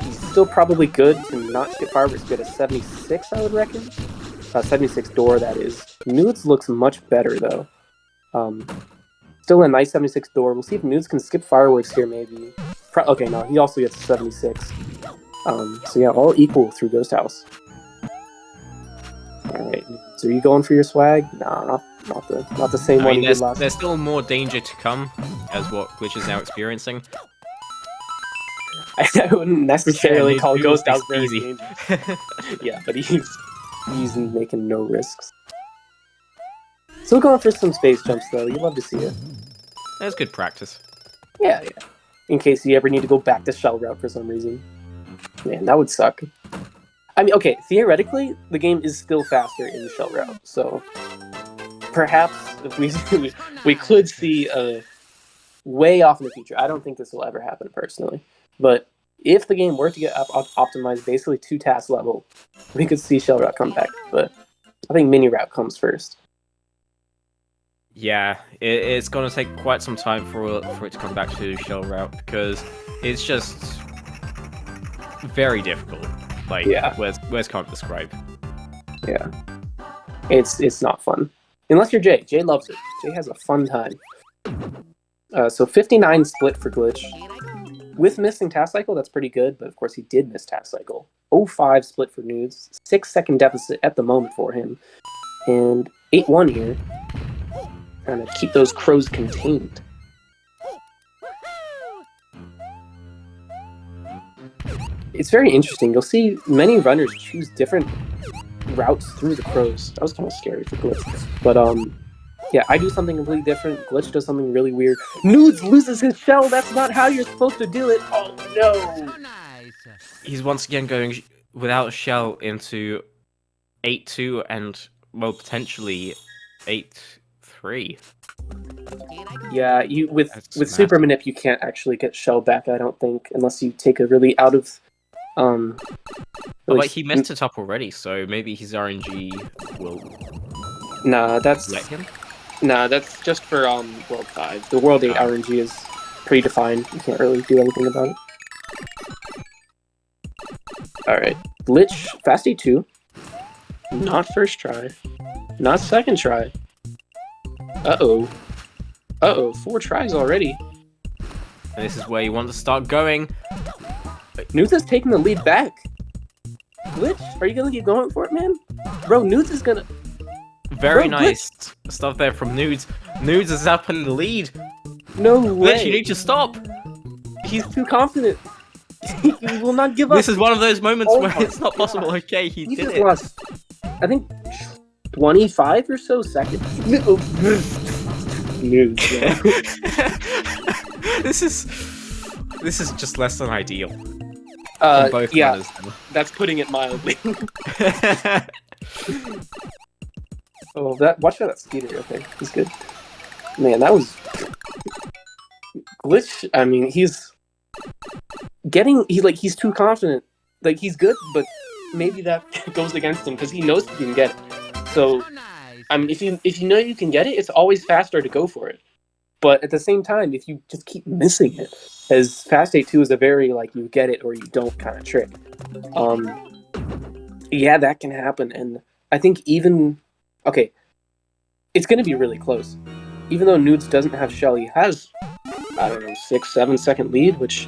He's still probably good to not skip fireworks. Get a 76, I would reckon. 76 door, that is. Nudes looks much better, though. Still a nice 76 door. We'll see if Nudes can skip fireworks here, maybe. Okay, no, he also gets a 76. So yeah, all equal through Ghost House. Alright, so are you going for your swag? Nah, not the same one you did last. There's still more danger to come, as what Glitch is now experiencing. I wouldn't necessarily call Ghost House very easy. Yeah, but he's making no risks. Still going for some space jumps, though. You love to see it. That's good practice. Yeah. In case you ever need to go back to shell route for some reason. Man, that would suck. I mean, okay, theoretically, the game is still faster in shell route, so perhaps if we could see a way off in the future. I don't think this will ever happen personally, but if the game were to get optimized basically to task level, we could see shell route come back. But I think mini route comes first. Yeah, it's gonna take quite some time for it to come back to shell route because it's just very difficult. Like, yeah. Where's can't describe? Yeah, it's not fun unless you're Jay. Jay loves it. Jay has a fun time. So 59 split for Glitch. With missing task cycle, that's pretty good, but of course he did miss task cycle. 0-5 split for Nudes. 6-second deficit at the moment for him. And 8-1 here. Trying to keep those crows contained. It's very interesting. You'll see many runners choose different routes through the crows. That was kind of scary for Glitch. But yeah, I do something completely different. Glitch does something really weird. Nudes loses his shell. That's not how you're supposed to do it. Oh no! He's once again going without a shell into 8-2 and, well, potentially 8-3. Yeah, with Super Manip, you can't actually get shell back, I don't think, unless you take a really out of But he messed it up already, so maybe his RNG will let him? Nah, that's just for World 5. The World 8 RNG is predefined. You can't really do anything about it. Alright. Glitch, Fast 8-2. Not first try. Not second try. Uh-oh. 4 tries already. And this is where you want to start going. Nudes is taking the lead back. Glitch, are you gonna keep going for it, man? Bro, Nudes is gonna... Very nice stuff there from Nudes. Nudes is up in the lead. No way. Glitch, you need to stop. He's too confident. He will not give up. This is one of those moments where it's not possible. Okay, he did just it. Lost, I think, 25 or so seconds. Nudes, yeah. This is just less than ideal. Both runners. That's putting it mildly. Oh, watch that speeder. Okay, he's good. Man, that was Glitch. I mean, he's too confident. Like, he's good, but maybe that goes against him because he knows he can get it. So, I mean, if you know you can get it, it's always faster to go for it. But at the same time, if you just keep missing it, as Fast 8-2 is a very like you get it or you don't kind of trick. Yeah, that can happen, and I think even okay, it's going to be really close. Even though Nudes doesn't have shell, he has, I don't know, 6-7 second lead, which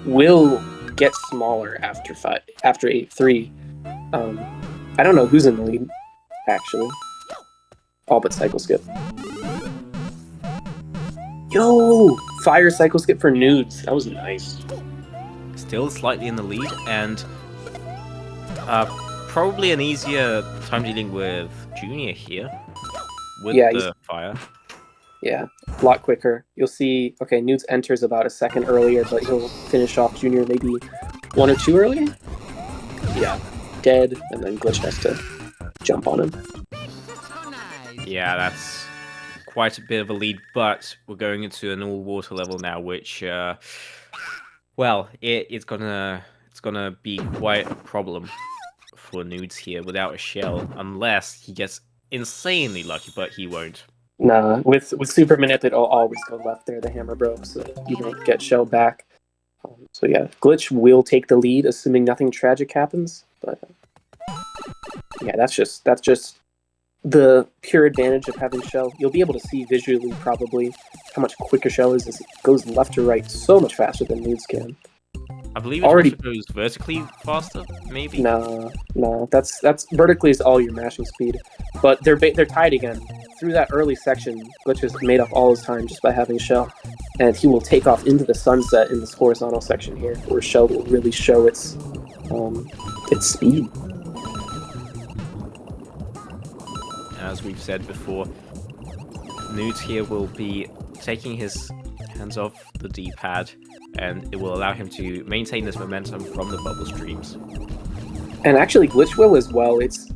will get smaller after 8-3. I don't know who's in the lead actually. All but Cycle Skip. Yo, fire Cycle Skip for Nudes. That was nice. Still slightly in the lead, and probably an easier time dealing with Junior here with the fire. Yeah, a lot quicker. You'll see, okay, Nudes enters about a second earlier, but he'll finish off Junior maybe 1 or 2 earlier. Yeah, dead, and then Glitch has to jump on him. Yeah, that's quite a bit of a lead, but we're going into an all-water level now, which, well, it's gonna be quite a problem for Nudes here without a shell, unless he gets insanely lucky, but he won't. Nah, with Super Manip, it'll always go left there, the hammer broke, so you don't get shell back. So yeah, Glitch will take the lead, assuming nothing tragic happens, but yeah, that's just the pure advantage of having shell. You'll be able to see visually probably how much quicker shell is as it goes left to right so much faster than Nudes can. I believe it already goes vertically faster, maybe. No, that's vertically is all your mashing speed, but they're tied again. Through that early section, Glitch has made up all his time just by having shell, and he will take off into the sunset in this horizontal section here, where shell will really show its speed. As we've said before, Nudes here will be taking his hands off the D-pad, and it will allow him to maintain this momentum from the bubble streams. And actually, Glitch will as well. It's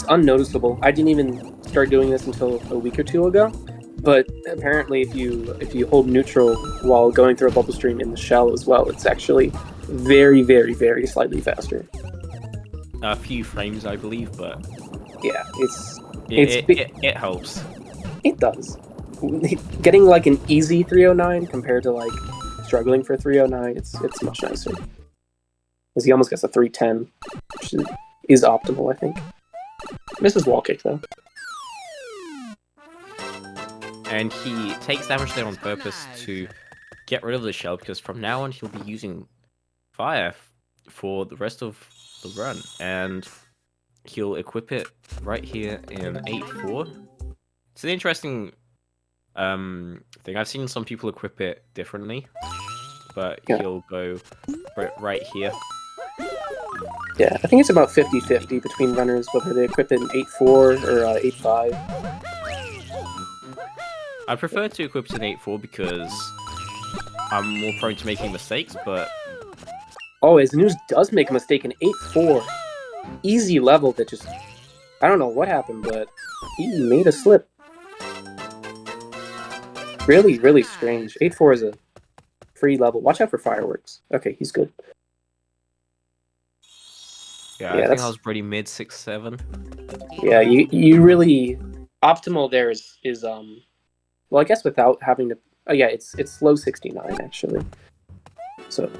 unnoticeable. I didn't even start doing this until a week or two ago, but apparently, if you hold neutral while going through a bubble stream in the shell as well, it's actually very, very, very slightly faster. A few frames, I believe, but yeah, it helps. It does. Getting like an easy 309 compared to like struggling for 309, it's much nicer. Because he almost gets a 310, which is optimal, I think. Misses wall kick though. And he takes damage there on purpose to get rid of the shell, because from now on he'll be using fire for the rest of the run, and he'll equip it right here in 8-4. It's an interesting thing. I've seen some people equip it differently, but he'll go right here. Yeah, I think it's about 50-50 between runners, whether they equip it in 8-4 or 8-5. I prefer to equip it in 8-4 because I'm more prone to making mistakes, but... Oh, his news does make a mistake in 8-4. Easy level that just... I don't know what happened, but he made a slip. Really, really strange. 8-4 is a free level. Watch out for fireworks. Okay, he's good. Yeah, I think I was pretty mid 6-7. Yeah, you really... Optimal there is well, I guess without having to... Oh yeah, it's low 69, actually. So,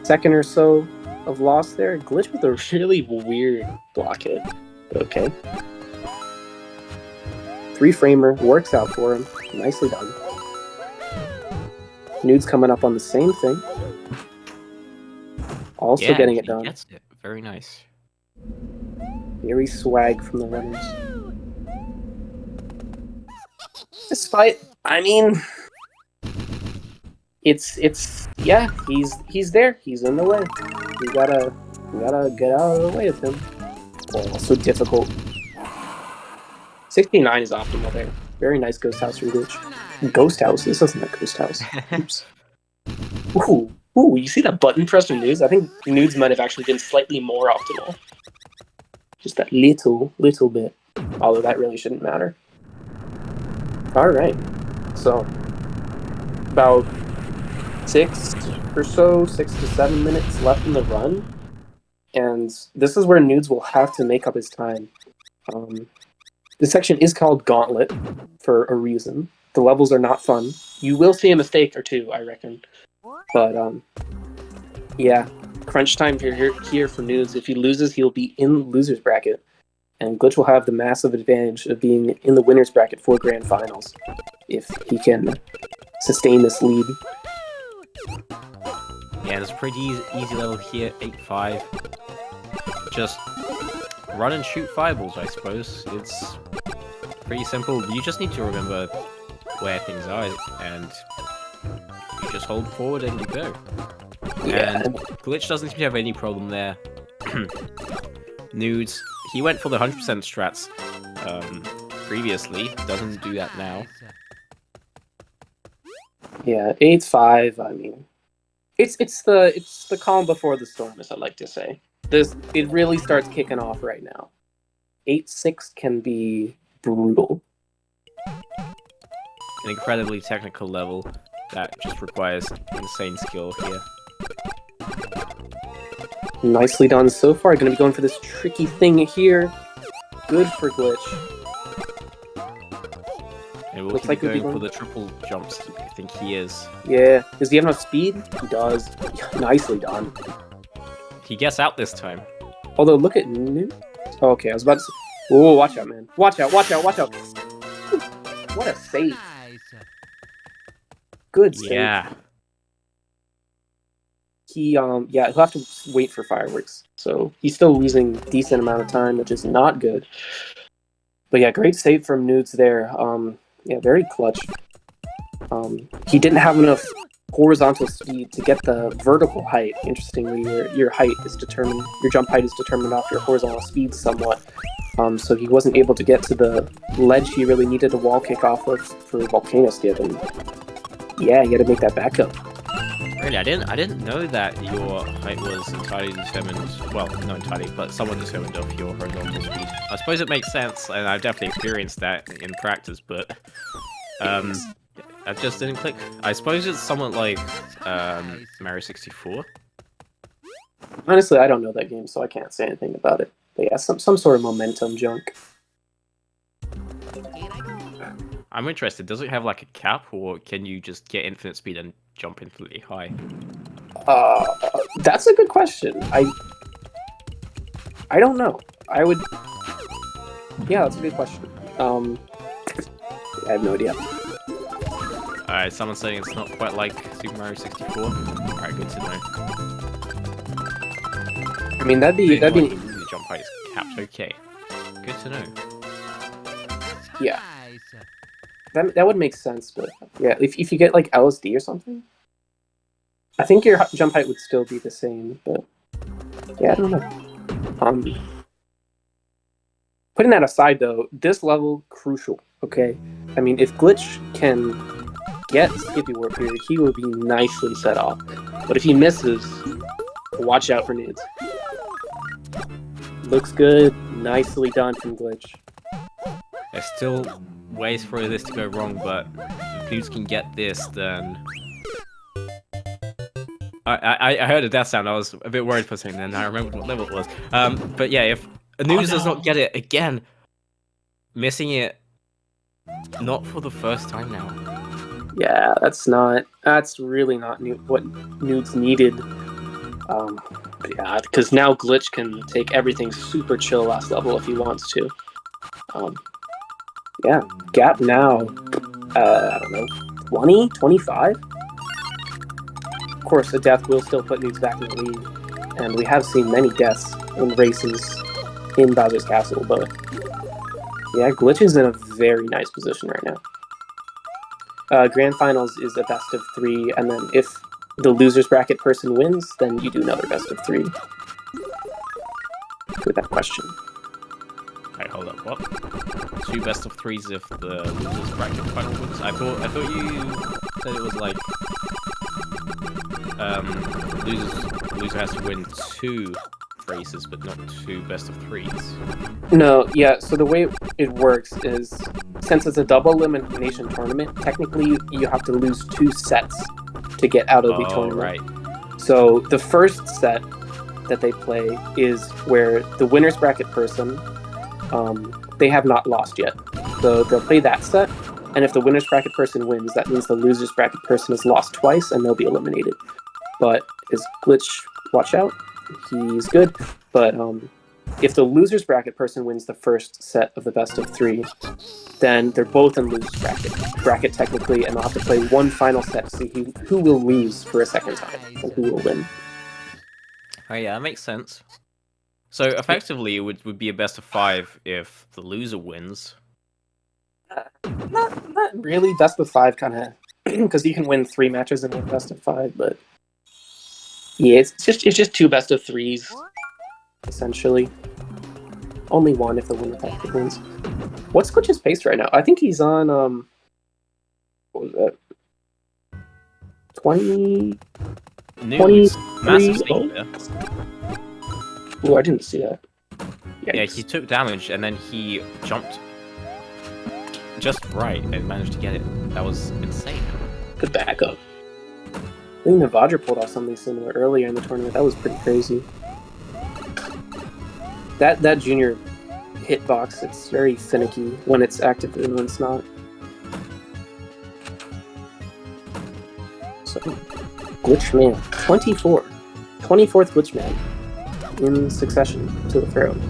second or so of loss there. Glitch with a really weird block hit. Okay. 3-framer works out for him. Nicely done. Nude's coming up on the same thing. Also getting it done. Gets it. Very nice. Very swag from the runners. This fight, I mean, it's yeah, he's there. He's in the way. We gotta get out of the way of him. Oh, so difficult. 69 is optimal there. Very nice ghost house from Glitch. Ghost house? This isn't a ghost house. Oops. Ooh, you see that button press from Nudes? I think Nudes might have actually been slightly more optimal. Just that little bit. Although that really shouldn't matter. Alright. So, about 6 to 7 minutes left in the run. And this is where Nudes will have to make up his time. This section is called Gauntlet for a reason. The levels are not fun. You will see a mistake or two, I reckon. But yeah, crunch time here for Nudes. If he loses, he'll be in the losers bracket, and Glitch will have the massive advantage of being in the winners bracket for grand finals if he can sustain this lead. Yeah, it's a pretty easy level here, 8-5. Just run and shoot fireballs, I suppose. It's pretty simple. You just need to remember where things are, and you just hold forward and you go. Yeah. And Glitch doesn't seem to have any problem there. Nudes, he went for the 100% strats previously, doesn't do that now. Yeah, 8-5. I mean, it's the calm before the storm, as I like to say. It really starts kicking off right now. 8-6 can be brutal. An incredibly technical level that just requires insane skill here. Nicely done so far. Going to be going for this tricky thing here. Good for Glitch. And will Looks he like be we'll be going for going- the triple jumps? I think he is. Yeah. Does he have enough speed? He does. Nicely done. He gets out this time. Although, look at New. Oh, okay, I was about to say. Oh, watch out, man. Watch out, watch out, watch out. What a save. Good save. Yeah. He'll have to wait for fireworks. So he's still losing a decent amount of time, which is not good. But yeah, great save from Nudes there. Yeah, very clutch. He didn't have enough horizontal speed to get the vertical height. Interestingly, your height is determined. Your jump height is determined off your horizontal speed somewhat. So he wasn't able to get to the ledge he really needed a wall kick off of for Volcano Skip, and yeah, he had to make that back up. Really, I didn't know that your height was entirely determined. Well, not entirely, but somewhat determined of your horizontal speed. I suppose it makes sense, and I've definitely experienced that in practice, but that just didn't click. I suppose it's somewhat like Mario 64. Honestly, I don't know that game, so I can't say anything about it. But yeah, some sort of momentum junk. I'm interested. Does it have like a cap, or can you just get infinite speed and jump infinitely high? That's a good question. I don't know. I would. Yeah, that's a good question. I have no idea. Alright, someone's saying it's not quite like Super Mario 64. Alright, good to know. I mean, that'd be The jump height is capped. Okay, good to know. yeah. That would make sense, but yeah, if you get like LSD or something, I think your jump height would still be the same. But yeah, I don't know. Putting that aside, though, this level crucial. Okay, I mean, if Glitch can get Skippy Warp here, he will be nicely set off. But if he misses, watch out for Nudes. Looks good, nicely done from Glitch. There's still ways for this to go wrong, but if Nudes can get this, then... I heard a death sound. I was a bit worried for a second, then I remembered what level it was. But yeah, if Nudes does not get it again, missing it, not for the first time now. Yeah, that's really not what Nudes needed. Yeah, because now Glitch can take everything super chill last level if he wants to. Yeah, gap now, I don't know, 20, 25? Of course, a death will still put Nudes back in the lead, and we have seen many deaths in races in Bowser's Castle, but yeah, Glitch is in a very nice position right now. Grand Finals is a best of 3, and then if the losers bracket person wins, then you do another best of 3. With that question. Alright, hold up, what? 2 best of 3s if the losers bracket final wins? I thought you said it was like loser has to win 2 races, but not 2 best of 3s. No, yeah, so the way it works is, since it's a double elimination tournament, technically you have to lose 2 sets to get out of the tournament. Right. So the first set that they play is where the winner's bracket person, they have not lost yet. So they'll play that set, And if the winner's bracket person wins, that means the loser's bracket person has lost twice and they'll be eliminated. But is Glitch, watch out, he's good. But if the loser's bracket person wins the first set of the best of 3, then they're both in loser's bracket technically, and they'll have to play one final set to see who will lose for a second time and who will win. Oh yeah, that makes sense. So effectively, it would be a best of 5 if the loser wins. Not really. Best of 5 kind of, because you can win 3 matches in a best of 5, but yeah, it's just 2 best of 3s essentially. Only one if the winner bracket wins. What's Glitch's pace right now? I think he's on what was that? 20. Noodles, massive stake there. Oh, I didn't see that. Yikes. Yeah, he took damage and then he jumped just right and managed to get it. That was insane. Good backup. I think Navadra pulled off something similar earlier in the tournament. That was pretty crazy. That junior hitbox, it's very finicky when it's active and when it's not. So, Glitchman 24. 24th Glitchman in succession to the throne.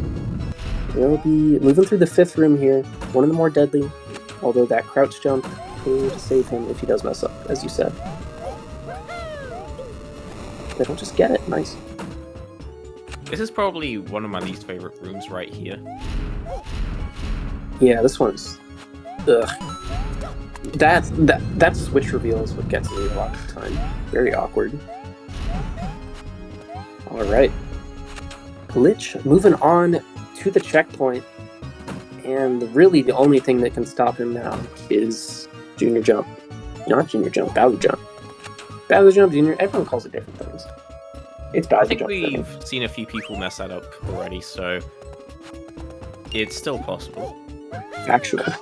They'll be moving through the 5th room here. One of the more deadly, although that crouch jump could save him if he does mess up, as you said. They don't just get it. Nice. This is probably one of my least favorite rooms right here. Yeah, this one's... Ugh. That switch reveal is what gets me a lot of the time. Very awkward. Alright. Glitch moving on to the checkpoint. And really the only thing that can stop him now is Junior Jump. Not Junior Jump, Bowser Jump. Bowser Jump, Junior, everyone calls it different things. It's Bowser I think Jump. we've seen a few people mess that up already, so it's still possible. Actually.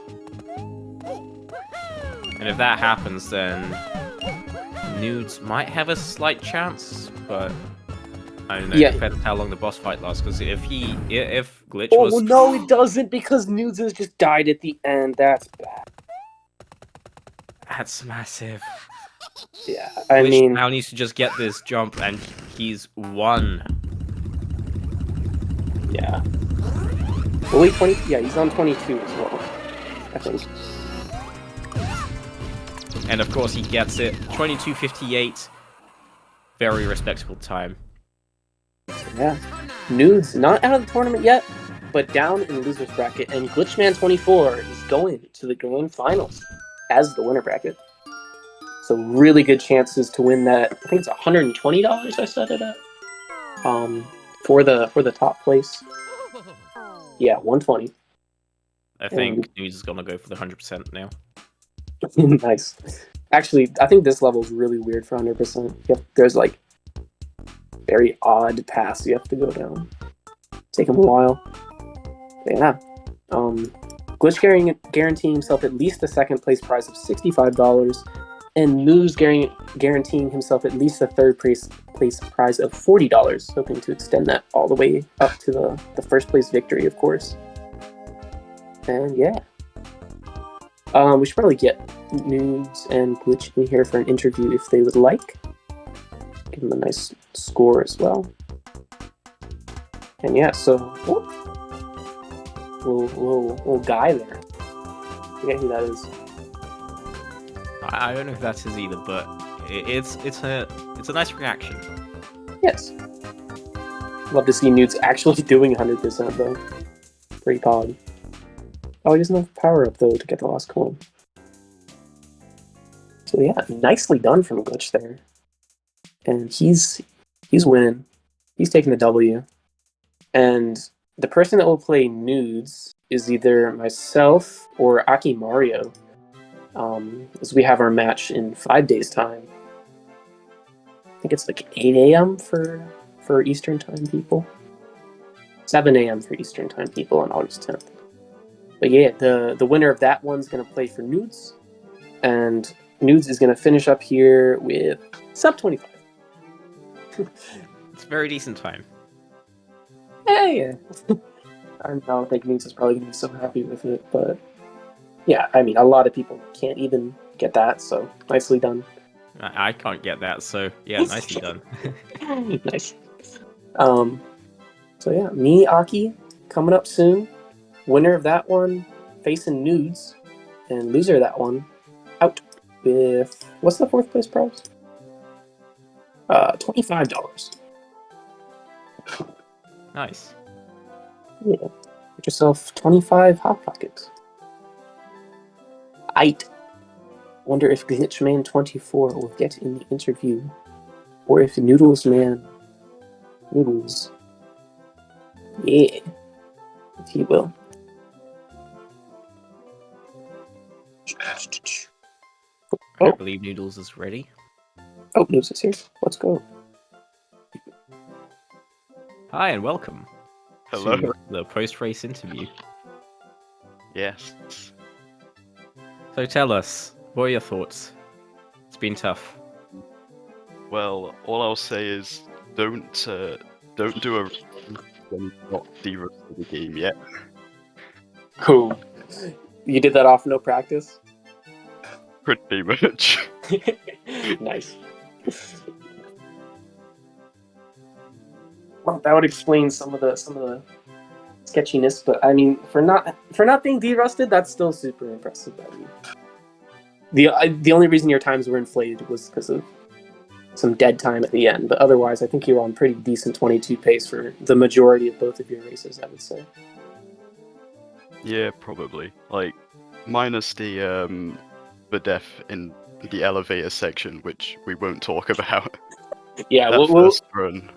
And if that happens, then Nudes might have a slight chance, but I don't know. Yeah. It depends how long the boss fight lasts. Because if Glitch Oh, was, well, no, it doesn't, because Nudes has just died at the end. That's bad. that's massive. Yeah, I Glitch mean... now needs to just get this jump, and he's won. Yeah. Well, wait, 20? Yeah, he's on 22 as well, I think. And of course he gets it. 22:58. Very respectable time. Yeah. Nudes, not out of the tournament yet, but down in the loser's bracket, and Glitchman24 is going to the grand finals as the winner bracket. So really good chances to win that. I think it's $120 I set it at. For the top place. Yeah, 120. I think Nudes is gonna go for the 100% now. Nice. Actually, I think this level is really weird for 100%. Yep, there's like very odd paths you have to go down. Take him a while. But yeah. Glitch guaranteeing himself at least a second place prize of $65, and Moose guaranteeing himself at least a third place prize of $40, hoping to extend that all the way up to the first place victory, of course. And yeah. We should probably get Nudes and Glitch in here for an interview if they would like. Give them a nice score as well. And yeah, so little guy there. I forget who that is. I don't know if that's his either, but it's a nice reaction. Yes. Love to see Nudes actually doing 100% though. Pretty pod. Oh, he doesn't have power up though to get the last coin. So yeah, nicely done from Glitch there. And he's winning. He's taking the W. And the person that will play Nudes is either myself or Aki Mario. As we have our match in 5 days' time. I think it's like 8 a.m. for Eastern Time people. 7 a.m. for Eastern Time people on August 10th. But yeah, the winner of that one's going to play for Nudes. And Nudes is going to finish up here with sub 25. It's a very decent time. Yeah. I don't think Nudes is probably going to be so happy with it, but Yeah, I mean, a lot of people can't even get that, so nicely done. I can't get that, so yeah, nicely done. Nice. So yeah, me, Aki, coming up soon. Winner of that one facing Nudes, and loser of that one out with what's the fourth place prize? $25. Nice. Yeah, get yourself 25 hot pockets. Aight. Wonder if Glitchman24 will get in the interview, or if Noodles, yeah, if he will. I believe Noodles is ready. Oh, Noodles is here. Let's go. Hi and welcome. Hello. To the post-race interview. Yes. So tell us, what are your thoughts? It's been tough. Well, all I'll say is don't do a when you've not de-roasted the game yet. Cool. You did that off no practice? Pretty much. Nice. Well, that would explain some of the sketchiness, but I mean, for not being de-rusted, that's still super impressive. I mean, the only reason your times were inflated was because of some dead time at the end, but otherwise, I think you were on pretty decent 22 pace for the majority of both of your races, I would say. Yeah, probably. Like, minus the death in the elevator section, which we won't talk about. Yeah, that first run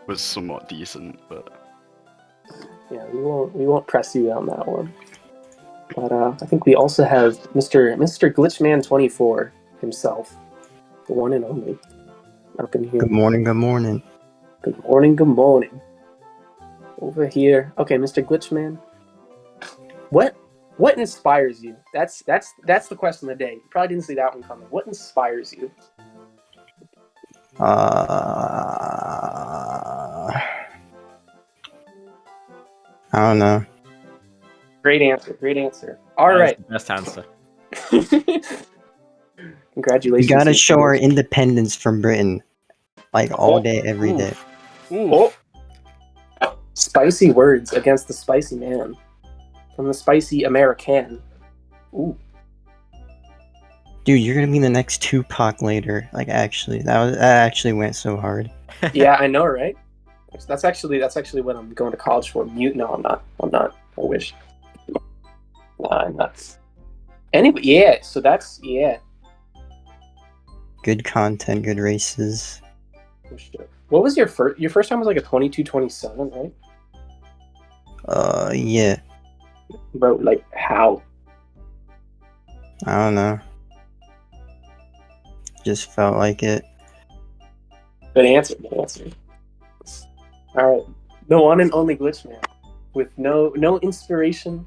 was somewhat decent, but yeah, we won't press you on that one. But I think we also have Mr. Glitchman24 himself, the one and only, up in here. Good morning. Good morning. Good morning. Good morning. Over here. Okay, Mr. Glitchman. What inspires you? That's the question of the day. You probably didn't see that one coming. What inspires you? I don't know. Great answer. All That right. was the best answer. Congratulations. We gotta show our independence from Britain, like all day, every day. Oh. Spicy words against the spicy man from the spicy American. Ooh. Dude, you're gonna be the next Tupac later. Like, actually, that actually went so hard. Yeah, I know, right? That's actually what I'm going to college for. No, I'm not. I wish. No, I'm not. Anyway, yeah. So that's Good content, good races. What was your first? Your first time was like a 22:27, right? Yeah. But like how? I don't know. Just felt like it. Good answer. All right, the one and only Glitchman, with no inspiration,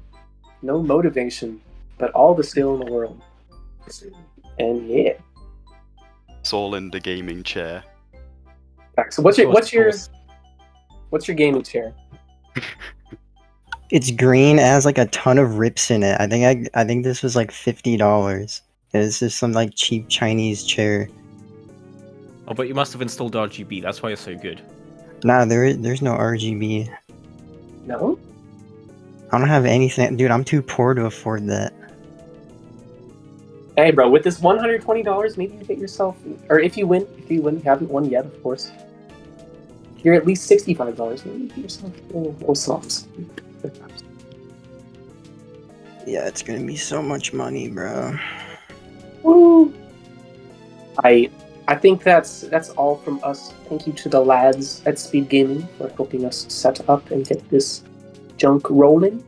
no motivation, but all the skill in the world. And yeah. it's all in the gaming chair. So what's your gaming chair? It's green. It has like a ton of rips in it. I think this was like $50. It's just some like cheap Chinese chair. Oh, but you must have installed RGB. That's why you're so good. Nah, there's no RGB. No. I don't have anything, dude. I'm too poor to afford that. Hey, bro, with this $120, maybe you get yourself, or if you win, you haven't won yet, of course. You're at least $65. Maybe you get yourself songs. Yeah, it's gonna be so much money, bro. Woo! I think that's all from us. Thank you to the lads at Speed Gaming for helping us set up and get this junk rolling.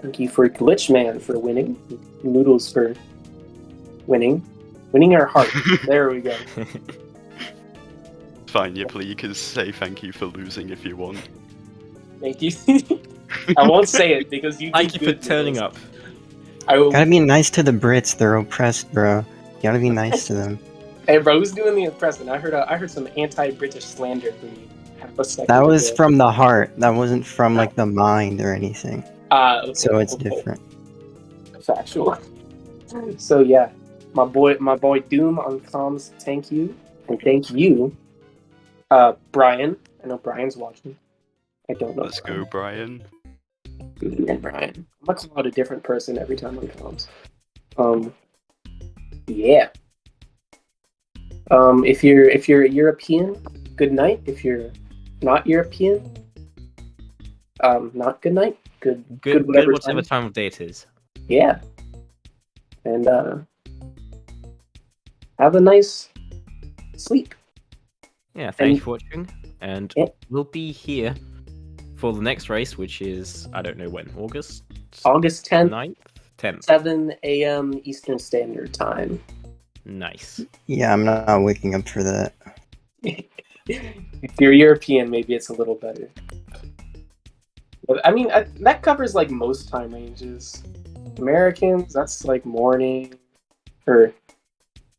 Thank you for Glitchman for winning. Noodles for winning our heart. There we go. Fine, you can say thank you for losing if you want. Thank you. I won't say it because you. Thank you for turning up. I will. Gotta be nice to the Brits. They're oppressed, bro. You gotta be nice to them. Hey, bro, who's doing the impressing? I heard some anti-British slander from you. That was from the heart. That wasn't from like the mind or anything. Okay, so it's different. factual. So yeah, my boy Doom on comms. Thank you, and thank you, Brian. I know Brian's watching. I don't know. Let's go, Brian. Good man, Brian. I'm gonna call out a different person every time on comms. Yeah. If you're European, good night. If you're not European, not good night. Good Whatever time of day it is. Yeah. And have a nice sleep. Yeah, thank you for watching, and Yeah. we'll be here for the next race, which is, I don't know when, August 10th, 9th? 10th. 7 a.m. Eastern Standard Time. Nice. Yeah, I'm not waking up for that. If you're European, maybe it's a little better. But I mean, that covers like most time ranges. Americans, that's like morning, or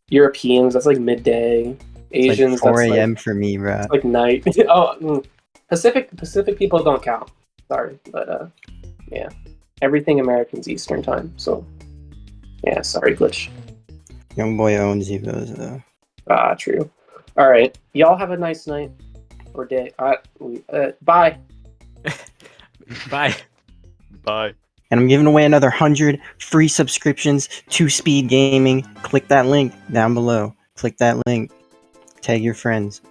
Europeans, that's like midday. It's Asians, like 4 that's a.m. for me, bro. like night. Pacific people don't count. Sorry, but yeah, everything American's Eastern time. So yeah, sorry, glitch. Young boy owns Evos though. Ah, true. All right, y'all have a nice night or day. Bye. Bye. Bye. And I'm giving away another 100 free subscriptions to Speed Gaming. Click that link down below. Click that link. Tag your friends.